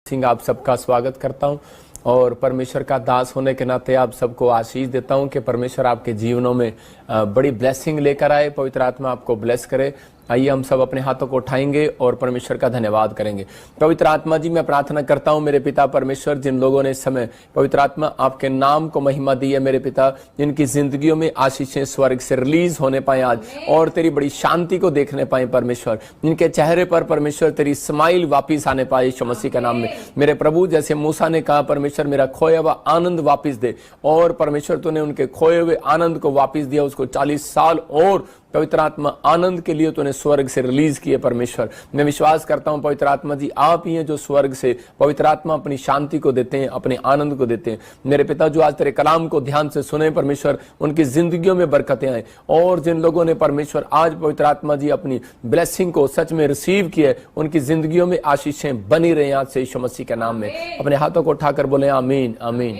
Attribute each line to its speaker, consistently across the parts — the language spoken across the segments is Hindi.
Speaker 1: सिंह आप सबका स्वागत करता हूं और परमेश्वर का दास होने के नाते आप सबको आशीष देता हूं कि परमेश्वर आपके जीवनों में बड़ी ब्लेसिंग लेकर आए। पवित्र आत्मा आपको ब्लेस करे। आइए हम सब अपने हाथों को उठाएंगे और परमेश्वर का धन्यवाद करेंगे। पवित्र आत्मा जी, मैं प्रार्थना करता हूं मेरे पिता परमेश्वर, जिन लोगों ने इस समय पवित्र आत्मा आपके नाम को महिमा दी है मेरे पिता, जिनकी जिंदगियों में आशीषें स्वर्ग से रिलीज होने पाए आज और तेरी बड़ी शांति को देखने पाए परमेश्वर, जिनके चेहरे पर परमेश्वर तेरी स्माइल वापिस आने पाए यीशु मसीह के नाम में। मेरे प्रभु, जैसे मूसा ने कहा परमेश्वर मेरा खोया हुआ आनंद वापिस दे, और परमेश्वर तूने उनके खोए हुए आनंद को वापिस दिया, उसको 40 साल और पवित्र आत्मा आनंद के लिए तूने स्वर्ग से रिलीज किए परमेश्वर। मैं विश्वास करता हूं पवित्र आत्मा जी, आप ही हैं जो स्वर्ग से पवित्र आत्मा अपनी शांति को देते हैं, अपने आनंद को देते हैं। मेरे पिता जो आज तेरे कलाम को ध्यान से सुने परमेश्वर, उनकी जिंदगियों में बरकतें आए, और जिन लोगों ने परमेश्वर आज पवित्र आत्मा जी अपनी ब्लेसिंग को सच में रिसीव किया, उनकी जिंदगियों में आशीषें बनी रहे आज से यीशु मसीह के नाम में। अपने हाथों को उठाकर बोले आमीन आमीन।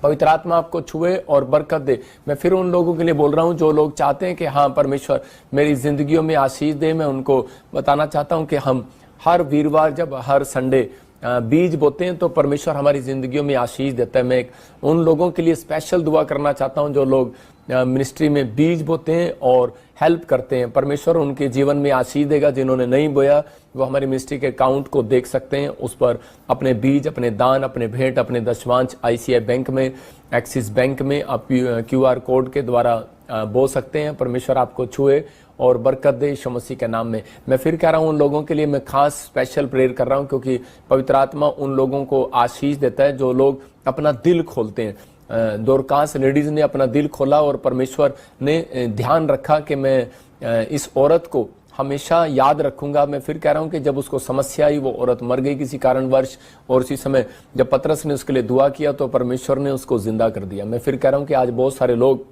Speaker 1: पवित्र आत्मा आपको छुए और बरकत दे। मैं फिर उन लोगों के लिए बोल रहा हूं जो लोग चाहते हैं कि हाँ परमेश्वर मेरी जिंदगियों में आशीष दे। मैं उनको बताना चाहता हूं कि हम हर वीरवार जब हर संडे बीज बोते हैं तो परमेश्वर हमारी जिंदगियों में आशीष देता है। मैं उन लोगों के लिए स्पेशल दुआ करना चाहता हूं जो लोग मिनिस्ट्री में बीज बोते हैं और हेल्प करते हैं। परमेश्वर उनके जीवन में आशीष देगा। जिन्होंने नहीं बोया वो हमारी मिनिस्ट्री के अकाउंट को देख सकते हैं, उस पर अपने बीज, अपने दान, अपने भेंट, अपने दशवांश ICI बैंक में, एक्सिस बैंक में आप QR कोड के द्वारा बो सकते हैं। परमेश्वर आपको छुए और बरकत दे यीशु मसीह के नाम में। मैं फिर कह रहा हूं उन लोगों के लिए मैं खास स्पेशल प्रेयर कर रहा हूं, क्योंकि पवित्र आत्मा उन लोगों को आशीष देता है जो लोग अपना दिल खोलते हैं। दोरकास लेडीज ने अपना दिल खोला और परमेश्वर ने ध्यान रखा कि मैं इस औरत को हमेशा याद रखूंगा। मैं फिर कह रहा हूं कि जब उसको समस्या आई, वो औरत मर गई किसी कारणवश, और उसी समय जब पतरस ने उसके लिए दुआ किया तो परमेश्वर ने उसको जिंदा कर दिया। मैं फिर कह रहा हूं कि आज बहुत सारे लोग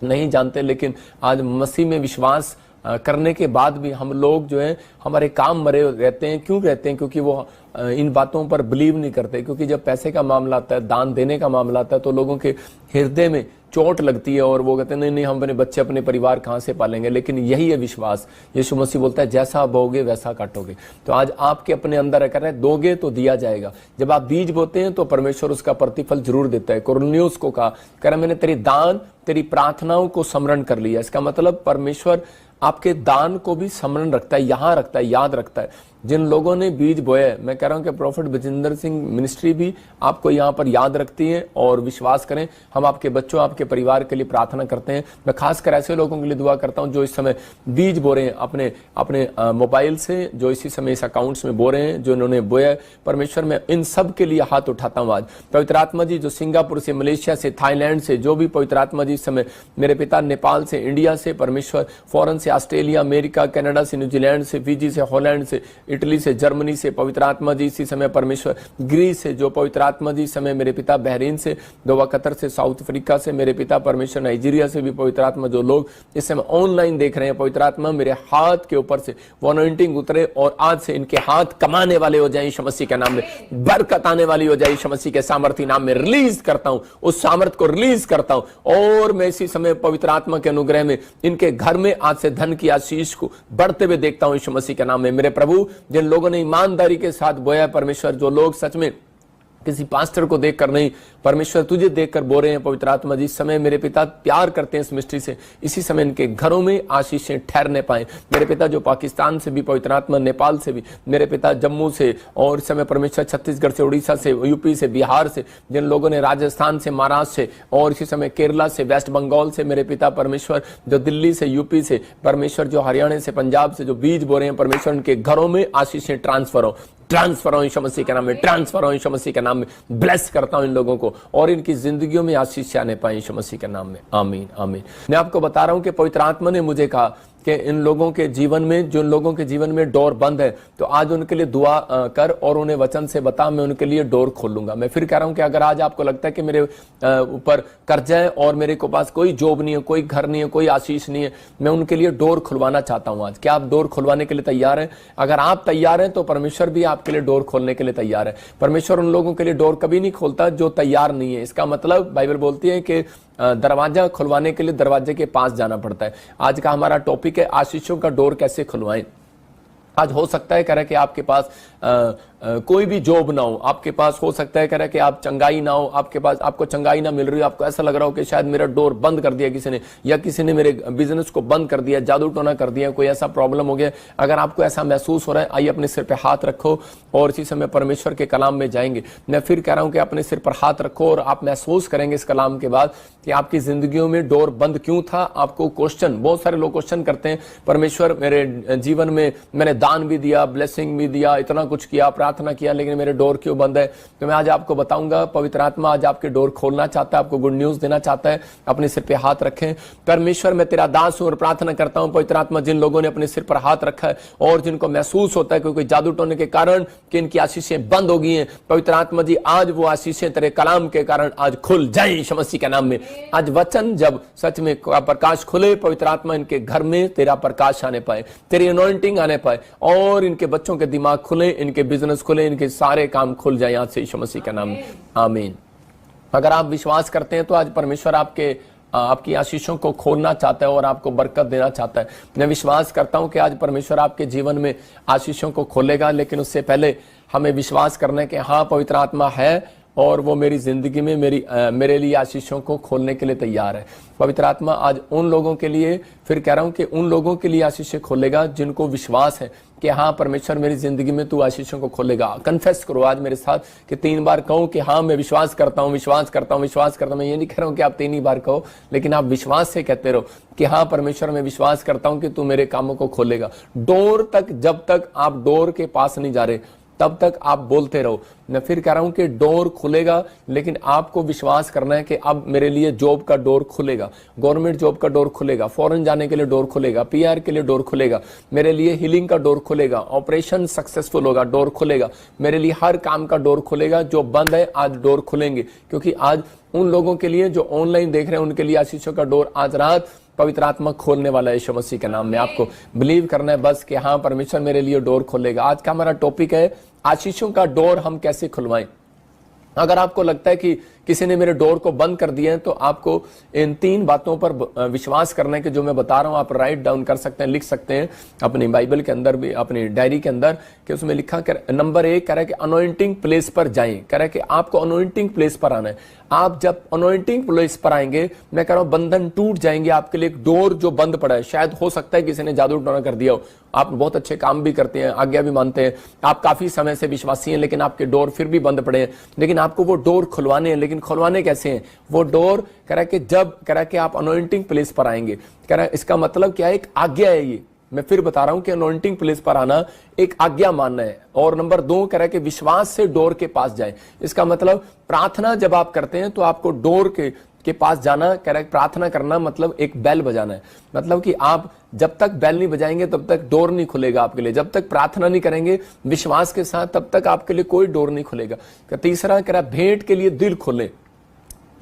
Speaker 1: नहीं जानते, लेकिन आज मसीह में विश्वास करने के बाद भी हम लोग जो है हमारे काम मरे रहते हैं। क्यों रहते हैं? क्योंकि वो इन बातों पर बिलीव नहीं करते। क्योंकि जब पैसे का मामला आता है, दान देने का मामला आता है, तो लोगों के हृदय में चोट लगती है और वो कहते हैं नहीं नहीं, हम अपने बच्चे, अपने परिवार कहाँ से पालेंगे। लेकिन यही है विश्वास। यीशु मसीह बोलता है जैसा बोगे वैसा काटोगे। तो आज आपके अपने अंदर कर रहे हैं, दोगे तो दिया जाएगा। जब आप बीज बोते हैं तो परमेश्वर उसका प्रतिफल जरूर देता है। कुरनेलियुस को कहा, कह रहा मैंने तेरी दान, तेरी प्रार्थनाओं को स्मरण कर लिया। इसका मतलब परमेश्वर आपके दान को भी स्मरण रखता है, यहाँ रखता है, याद रखता है। जिन लोगों ने बीज बोया, मैं कह रहा हूं कि प्रॉफिट बजिंदर सिंह मिनिस्ट्री भी आपको यहाँ पर याद रखती है। और विश्वास करें, हम आपके बच्चों, आपके परिवार के लिए प्रार्थना करते हैं। मैं खासकर ऐसे लोगों के लिए दुआ करता हूं जो इस समय बीज बो रहे हैं अपने अपने मोबाइल से, जो इसी समय इस अकाउंट्स में बो रहे हैं, जो इन्होंने बोया। परमेश्वर मैं इन सब के लिए हाथ उठाता हूं आज। पवित्र आत्मा जी जो सिंगापुर से, मलेशिया से, थाईलैंड से, जो भी पवित्र आत्मा जी इस समय मेरे पिता, नेपाल से, इंडिया से, परमेश्वर फॉरेन से, ऑस्ट्रेलिया, अमेरिका, कनाडा से, न्यूजीलैंड से, फिजी से, हॉलैंड से, इटली से, जर्मनी से, पवित्र आत्मा जी इसी समय परमेश्वर ग्रीस से, जो पवित्र आत्मा जी समय मेरे पिता बहरीन से, दोहा कतर से, साउथ अफ्रीका से, मेरे पिता परमेश्वर नाइजीरिया से भी पवित्र आत्मा जो लोग इस समय ऑनलाइन देख रहे हैं, पवित्र आत्मा मेरे हाथ के ऊपर से वो अनॉइंटिंग उतरे और आज से इनके हाथ कमाने वाले हो जाए यीशु मसीह के नाम में। बरकत आने वाली हो जाए यीशु मसीह के सामर्थी नाम में। रिलीज करता हूं, उस सामर्थ को रिलीज करता हूं। और मैं इसी समय पवित्र आत्मा के अनुग्रह में इनके घर में आज से धन की आशीष को बढ़ते हुए देखता हूं यीशु मसीह के नाम में। मेरे प्रभु, जिन लोगों ने ईमानदारी के साथ बोया परमेश्वर, जो लोग सच में किसी पास्टर को देखकर नहीं, परमेश्वर तुझे देखकर बो रहे हैं पवित्र आत्मा जी, इस समय मेरे पिता प्यार करते हैं इस मिस्ट्री से, इसी समय इनके घरों में आशीषें ठहरने पाए। मेरे पिता जो पाकिस्तान से भी पवित्र आत्मा, नेपाल से भी, मेरे पिता जम्मू से, और इस समय परमेश्वर छत्तीसगढ़ से, उड़ीसा से, यूपी से, बिहार से, जिन लोगों ने राजस्थान से, महाराष्ट्र से, और इसी समय केरला से, वेस्ट बंगाल से, मेरे पिता परमेश्वर जो दिल्ली से, यूपी से, परमेश्वर जो हरियाणा से, पंजाब से जो बीज बो रहे हैं परमेश्वर, उनके घरों में आशीषें ट्रांसफर हो, ट्रांसफर हो यीशु मसीह के नाम में, ट्रांसफर हो यीशु मसीह के नाम में। ब्लेस करता हूं इन लोगों को और इनकी जिंदगियों में आशीष आने पाए यीशु मसीह के नाम में। आमीन आमीन। मैं आपको बता रहा हूं कि पवित्र आत्मा ने मुझे कहा कि इन लोगों के जीवन में, जो लोगों के जीवन में डोर बंद है, तो आज उनके लिए दुआ कर और उन्हें वचन से बता, मैं उनके लिए डोर खोलूंगा। मैं फिर कह रहा हूं कि अगर आज आपको लगता है कि मेरे ऊपर कर्जा है और मेरे को पास कोई जॉब नहीं है, कोई घर नहीं है, कोई आशीष नहीं है, मैं उनके लिए डोर खुलवाना चाहता हूं आज। क्या आप डोर खुलवाने के लिए तैयार हैं? अगर आप तैयार हैं तो परमेश्वर भी आपके लिए डोर खोलने के लिए तैयार है। परमेश्वर उन लोगों के लिए डोर कभी नहीं खोलता जो तैयार नहीं है। इसका मतलब बाइबल बोलती है कि दरवाजा खुलवाने के लिए दरवाजे के पास जाना पड़ता है। आज का हमारा टॉपिक है आशीषों का डोर कैसे खुलवाएं। आज हो सकता है कह रहा कि आपके पास कोई भी जॉब ना हो आपके पास, हो सकता है कह रहा है कि आप चंगाई ना हो आपके पास, आपको चंगाई ना मिल रही हो, आपको ऐसा लग रहा हो कि शायद मेरा डोर बंद कर दिया किसी ने, या किसी ने मेरे बिजनेस को बंद कर दिया, जादू टोना कर दिया, कोई ऐसा प्रॉब्लम हो गया। अगर आपको ऐसा महसूस हो रहा है, आइए अपने सिर पे हाथ रखो और इसी समय परमेश्वर के कलाम में जाएंगे। मैं फिर कह रहा हूं कि अपने सिर पर हाथ रखो और आप महसूस करेंगे इस कलाम के बाद कि आपकी जिंदगियों में डोर बंद क्यों था। आपको क्वेश्चन, बहुत सारे लोग क्वेश्चन करते हैं, परमेश्वर मेरे जीवन में मैंने दान भी दिया, ब्लेसिंग भी दिया, इतना कुछ किया, प्रार्थना किया, लेकिन मेरे डोर क्यों बंद है। तो मैं आज आपको बताऊंगा, पवित्र आत्मा आज आपके डोर खोलना चाहता है, आपको गुड न्यूज देना चाहता है। अपने सिर पे हाथ रखें। परमेश्वर मैं तेरा दास हूं और प्रार्थना करता हूं पवित्र आत्मा, जिन लोगों ने अपने सिर पर हाथ रखा है और जिनको महसूस होता है कि कोई जादू टोने के कारण कि इनकी आशीषें बंद हो गई हैं, पवित्र आत्मा जी आज वो आशीषें तेरे कलाम के कारण आज खुल जाए यीशु मसीह के नाम में। आज वचन जब सच में प्रकाश खुले, पवित्र आत्मा इनके घर में तेरा प्रकाश आने पाए, तेरी अनॉइंटिंग आने पाए और इनके बच्चों के दिमाग खुले, इनके बिजनेस खुले, इनके सारे काम खुल जाए आज से यीशु मसीह के नाम में, आमीन। अगर आप विश्वास करते हैं तो आज परमेश्वर आपकी आशीषों को खोलना चाहता है और आपको बरकत देना चाहता है। मैं विश्वास करता हूं कि आज परमेश्वर आपके जीवन में आशीषों को खोलेगा, लेकिन उससे पहले हमें विश्वास करना है कि हाँ पवित्र आत्मा है और वो मेरी जिंदगी में मेरे लिए आशीषों को खोलने के लिए तैयार है। पवित्र आत्मा आज उन लोगों के लिए, फिर कह रहा हूं कि उन लोगों के लिए आशीषें खोलेगा जिनको विश्वास है कि हाँ परमेश्वर मेरी जिंदगी में तू आशीषों को खोलेगा। कन्फेस करो आज मेरे साथ कि 3 बार कहो कि हाँ मैं विश्वास करता हूँ, विश्वास करता हूँ, विश्वास करता हूँ। मैं ये नहीं कह रहा हूँ कि आप 3 ही बार कहो, लेकिन आप विश्वास से कहते रहो कि हाँ परमेश्वर मैं विश्वास करता हूँ कि तू मेरे कामों को खोलेगा। डोर तक, जब तक आप डोर के पास नहीं जा रहे तब तक आप बोलते रहो। मैं फिर कह रहा हूं कि डोर खुलेगा, लेकिन आपको विश्वास करना है कि अब मेरे लिए जॉब का डोर खुलेगा, गवर्नमेंट जॉब का डोर खुलेगा, फॉरेन जाने के लिए डोर खुलेगा, पीआर के लिए डोर खुलेगा, मेरे लिए हीलिंग का डोर खुलेगा, ऑपरेशन सक्सेसफुल होगा, डोर खुलेगा, मेरे लिए हर काम का डोर खुलेगा। जो बंद है आज डोर खुलेंगे, क्योंकि आज उन लोगों के लिए जो ऑनलाइन देख रहे हैं उनके लिए आशीषों का डोर आज रात पवित्र आत्मा खोलने वाला है यीशु मसीह के नाम में। आपको बिलीव करना है बस कि हाँ परमेश्वर मेरे लिए डोर खोलेगा। आज का हमारा टॉपिक है आशीषों का डोर हम कैसे खुलवाएं। अगर आपको लगता है कि किसी ने मेरे डोर को बंद कर दिया है तो आपको इन 3 बातों पर विश्वास करना है कि जो मैं बता रहा हूं आप राइट डाउन कर सकते हैं, लिख सकते हैं अपनी बाइबल के अंदर भी, अपनी डायरी के अंदर, कि उसमें लिखा कर नंबर 1 कह रहा है कि अनॉइंटिंग प्लेस पर जाएं। कह रहा है कि आपको अनॉइंटिंग प्लेस पर आना है। आप जब अनॉइंटिंग प्लेस पर आएंगे, मैं कह रहा हूं बंधन टूट जाएंगे। आपके लिए एक डोर जो बंद पड़ा है, शायद हो सकता है किसी ने जादू टोना कर दिया हो, आप बहुत अच्छे काम भी करते हैं, आज्ञा भी मानते हैं, आप काफी समय से विश्वासी हैं, लेकिन आपके डोर फिर भी बंद पड़े हैं। लेकिन आपको वो डोर खुलवाने हैं, लेकिन खुलवाने कैसे हैं? वो डोर कह रहा है कि जब कह रहा है कि आप अनॉइंटिंग प्लेस पर आएंगे, कह रहा है इसका मतलब क्या है? एक आज्ञा है। ये मैं फिर बता रहा हूं कि अनॉइंटिंग प्लेस पर आना एक आज्ञा मानना है। और नंबर 2 कह रहा है कि विश्वास से डोर के पास जाए। इसका मतलब प्रार्थना जब आप करते हैं तो आपको डोर के पास जाना, कह रहा है प्रार्थना करना मतलब एक बेल बजाना है। मतलब कि आप जब तक बेल नहीं बजाएंगे तब तक डोर नहीं खुलेगा आपके लिए। जब तक प्रार्थना नहीं करेंगे विश्वास के साथ तब तक आपके लिए कोई डोर नहीं खुलेगा। तीसरा कह रहा है भेंट के लिए दिल खोले।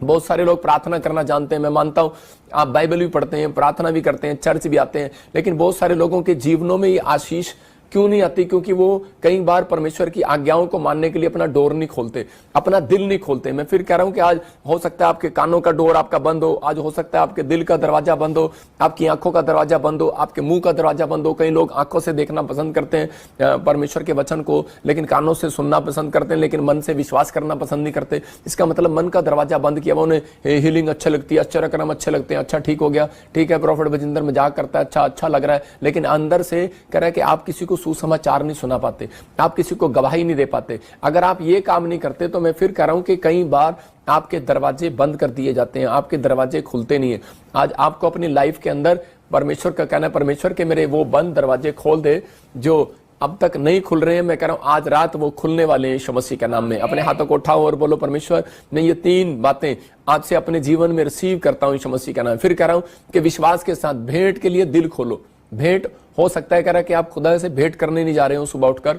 Speaker 1: बहुत सारे लोग प्रार्थना करना जानते हैं, मैं मानता हूं आप बाइबल भी पढ़ते हैं, प्रार्थना भी करते हैं, चर्च भी आते हैं, लेकिन बहुत सारे लोगों के जीवनों में ये आशीष क्यों नहीं आती? क्योंकि वो कई बार परमेश्वर की आज्ञाओं को मानने के लिए अपना डोर नहीं खोलते, अपना दिल नहीं खोलते। मैं फिर कह रहा हूं कि आज हो सकता है आपके कानों का डोर आपका बंद हो, आज हो सकता है आपके दिल का दरवाजा बंद हो, आपकी आंखों का दरवाजा बंद हो, आपके मुंह का दरवाजा बंद हो। कई लोग आंखों से देखना पसंद करते हैं परमेश्वर के वचन को, लेकिन कानों से सुनना पसंद करते हैं, लेकिन मन से विश्वास करना पसंद नहीं करते। इसका मतलब मन का दरवाजा बंद किया। उन्हें हीलिंग अच्छी लगती है, आश्चर्यक्रम अच्छे लगते हैं, अच्छा ठीक हो गया, ठीक है, प्रॉफिट बजिंदर मजाक करता है, अच्छा लग रहा है, लेकिन अंदर से कह रहा है कि आप किसी को सुसमाचार नहीं सुना पाते, आप किसी को गवाही नहीं दे पाते। अगर आप ये काम नहीं करते तो मैं फिर कह रहा हूं कि कई बार आपके दरवाजे बंद कर दिए जाते हैं, आपके दरवाजे खुलते नहीं है। आज आपको अपनी लाइफ के अंदर परमेश्वर का कहना है, परमेश्वर के मेरे वो बंद दरवाजे खोल दे जो अब तक नहीं खुल रहे हैं। मैं कह रहा हूं आज रात वो खुलने वाले हैं यीशु मसीह के नाम में। अपने हाथों को उठाओ और बोलो परमेश्वर मैं ये 3 बातें आज से अपने जीवन में रिसीव करता हूं यीशु मसीह का नाम। फिर कह रहा हूं कि विश्वास के साथ भेंट के लिए दिल खोलो। भेंट हो सकता है कह रहा है कि आप खुदा से भेंट करने नहीं जा रहे हो सुबह उठकर।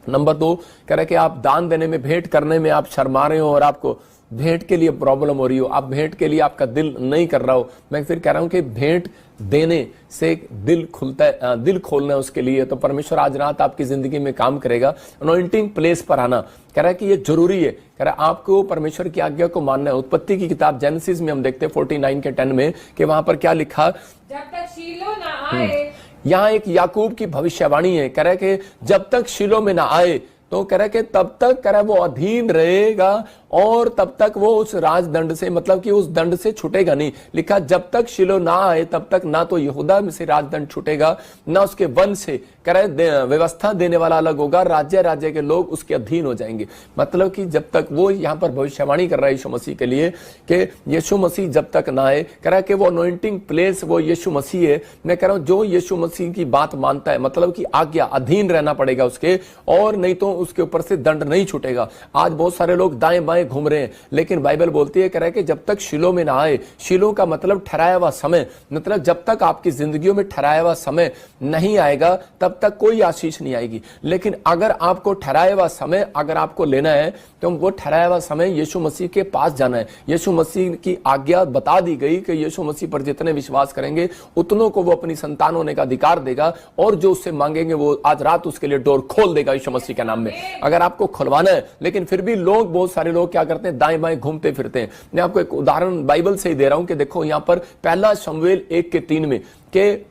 Speaker 1: नंबर 2 कह रहा है कि आप दान देने में, भेंट करने में आप शर्मा रहे हो और आपको भेंट के लिए प्रॉब्लम हो रही हो, आप भेंट के लिए आपका दिल नहीं कर रहा हो। मैं फिर कह रहा हूं कि भेंट देने से दिल खुलता है, दिल खोलना है उसके लिए। तो परमेश्वर आज रात आपकी जिंदगी में काम करेगा। अनॉइंटिंग प्लेस पर आना कह रहा है कि ये जरूरी है। कह रहा है आपको परमेश्वर की आज्ञा को मानना है। उत्पत्ति की किताब जेनेसिस में हम देखते हैं 49 के 10 में कि वहां पर क्या लिखा,
Speaker 2: जब तक शीलो ना आए।
Speaker 1: यहाँ एक याकूब की भविष्यवाणी है। कह रहा है कि जब तक शीलो में ना आए तो कह रहा है कि तब तक कह रहा है वो अधीन रहेगा और तब तक वो उस राजदंड से, मतलब कि उस दंड से छूटेगा नहीं। लिखा जब तक शिलो ना आए तब तक ना तो यहूदा में से राजदंड छूटेगा, ना उसके वन से कह रहे व्यवस्था देने वाला अलग होगा, राज्य राज्य के लोग उसके अधीन हो जाएंगे। मतलब कि जब तक वो यहाँ पर भविष्यवाणी कर रहा है यीशु मसीह के लिए कि यीशु मसीह जब तक ना आए, कह रहा है कि वो अनॉइंटिंग प्लेस वो यीशु मसीह है। मैं कह रहा हूं जो यीशु मसीह की बात मानता है, मतलब कि आज्ञा अधीन रहना पड़ेगा उसके, और नहीं तो उसके ऊपर से दंड नहीं छूटेगा। आज बहुत सारे लोग दाएं बाएं घूम रहे हैं, लेकिन बाइबल बोलती है, कह रहा है कि जब तक शिलो में ना आए, शिलो का मतलब ठहराया हुआ समय, मतलब जब तक आपकी जिंदगियों में ठहराया हुआ समय नहीं आएगा तब तक कोई आशीष नहीं आएगी। लेकिन अगर आपको ठहराया हुआ समय अगर आपको लेना है तो वो ठहराया हुआ समय यीशु मसीह के पास जाना है। यीशु मसीह की आज्ञा बता दी गई कि यीशु मसीह पर जितने विश्वास करेंगे उतनों को वो अपनी संतान होने का अधिकार देगा, और जो उससे मांगेंगे वो आज रात उसके लिए डोर खोल देगा यीशु मसीह के नाम में। अगर आपको खुलवाना है, लेकिन फिर भी लोग, बहुत सारे लोग क्या करते हैं, दाएं बाएं घूमते फिरते हैं। मैं आपको एक उदाहरण बाइबल से ही दे रहा हूं कि देखो यहां पर पहला शमूएल 1:3 में कि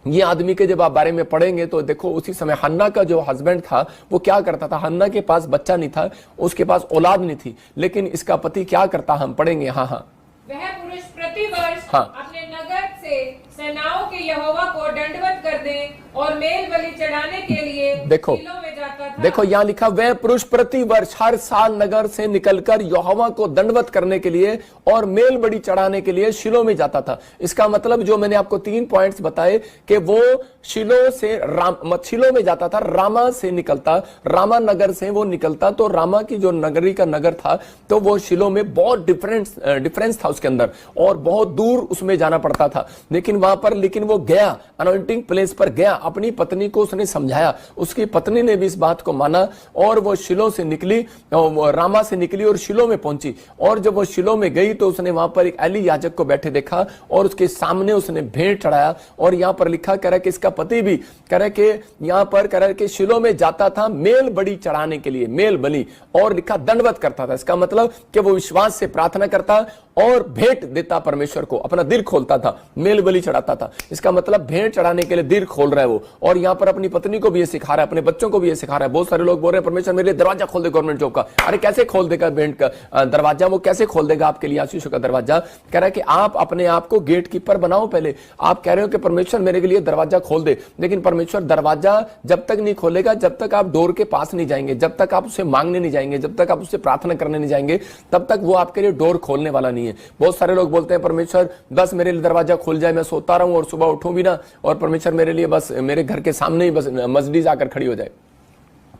Speaker 1: ये आदमी के जब आप बारे में पढ़ेंगे तो देखो उसी समय हन्ना का जो हस्बैंड था वो क्या करता था। हन्ना के पास बच्चा नहीं था, उसके पास औलाद नहीं थी, लेकिन इसका पति क्या करता, हम पढ़ेंगे। हाँ,
Speaker 2: वह पुरुष प्रतिवर्ष अपने नगर से सेनाओं के यहोवा को दंडवत कर दे और मेल बलि चढ़ाने के लिए
Speaker 1: देखो
Speaker 2: में जाता था।
Speaker 1: देखो यहाँ लिखा, वह पुरुष प्रति वर्ष हर साल नगर से निकलकर यहोवा को दंडवत करने के लिए और मेल बलि चढ़ाने के लिए शिलो में जाता था। इसका मतलब जो मैंने आपको 3 पॉइंट्स बताए कि वो शिलो में जाता था, रामा से निकलता, रामा नगर से वो निकलता, तो रामा की जो नगरी का नगर था तो वो शिलो में बहुत डिफरेंस था उसके अंदर, और बहुत दूर उसमें जाना पड़ता था। लेकिन वहां पर वो गया, अनॉइंटिंग प्लेस पर गया, अपनी पत्नी को उसने समझाया, उसकी पत्नी ने भी इस बात को माना, और वो शिलो से निकली, रामा से निकली और शिलो में पहुंची। और जब वो शिलो में गई तो उसने वहां पर एक एली याजक को बैठे देखा और उसके सामने उसने भेंट चढ़ाया। और यहां पर लिखा कह रहा है कि इसका पति भी कह रहा है कि यहां पर कह रहा है कि शिलो में जाता था मेल बलि चढ़ाने के लिए, मेल बलि, और लिखा दंडवत करता था। इसका मतलब कि वो विश्वास से प्रार्थना करता और भेंट देता परमेश्वर को, अपना दिल खोलता था, मेल बलि चढ़ाता था। इसका मतलब भेंट चढ़ाने के लिए दिल खोल रहा है वो। और यहाँ पर अपनी पत्नी को भी ये सिखा रहा है, अपने बच्चों को भी ये सिखा रहा है। बहुत सारे लोग बोल रहे हैं परमेश्वर मेरे लिए दरवाजा खोल दे गवर्नमेंट जॉब का। अरे कैसे खोल देगा भेंट का दरवाजा, वो कैसे खोल देगा आपके लिए आशीष का दरवाजा? कह रहा है कि आप अपने आप को गेट कीपर बनाओ पहले। आप कह रहे हो कि परमेश्वर मेरे लिए दरवाजा खोल दे, लेकिन परमेश्वर दरवाजा जब तक नहीं खोलेगा, जब तक आप डोर के पास नहीं जाएंगे, जब तक आप उससे मांगने नहीं जाएंगे, जब तक आप उससे प्रार्थना करने नहीं जाएंगे, तब तक वो आपके लिए डोर खोलने वाला नहीं है। बहुत सारे लोग बोलते हैं परमेश्वर बस मेरे लिए दरवाजा खुल जाए, मैं सोता रहूं और सुबह उठूं भी ना, और परमेश्वर मेरे लिए बस मेरे घर के सामने ही बस मर्सिडीज आकर खड़ी हो जाए।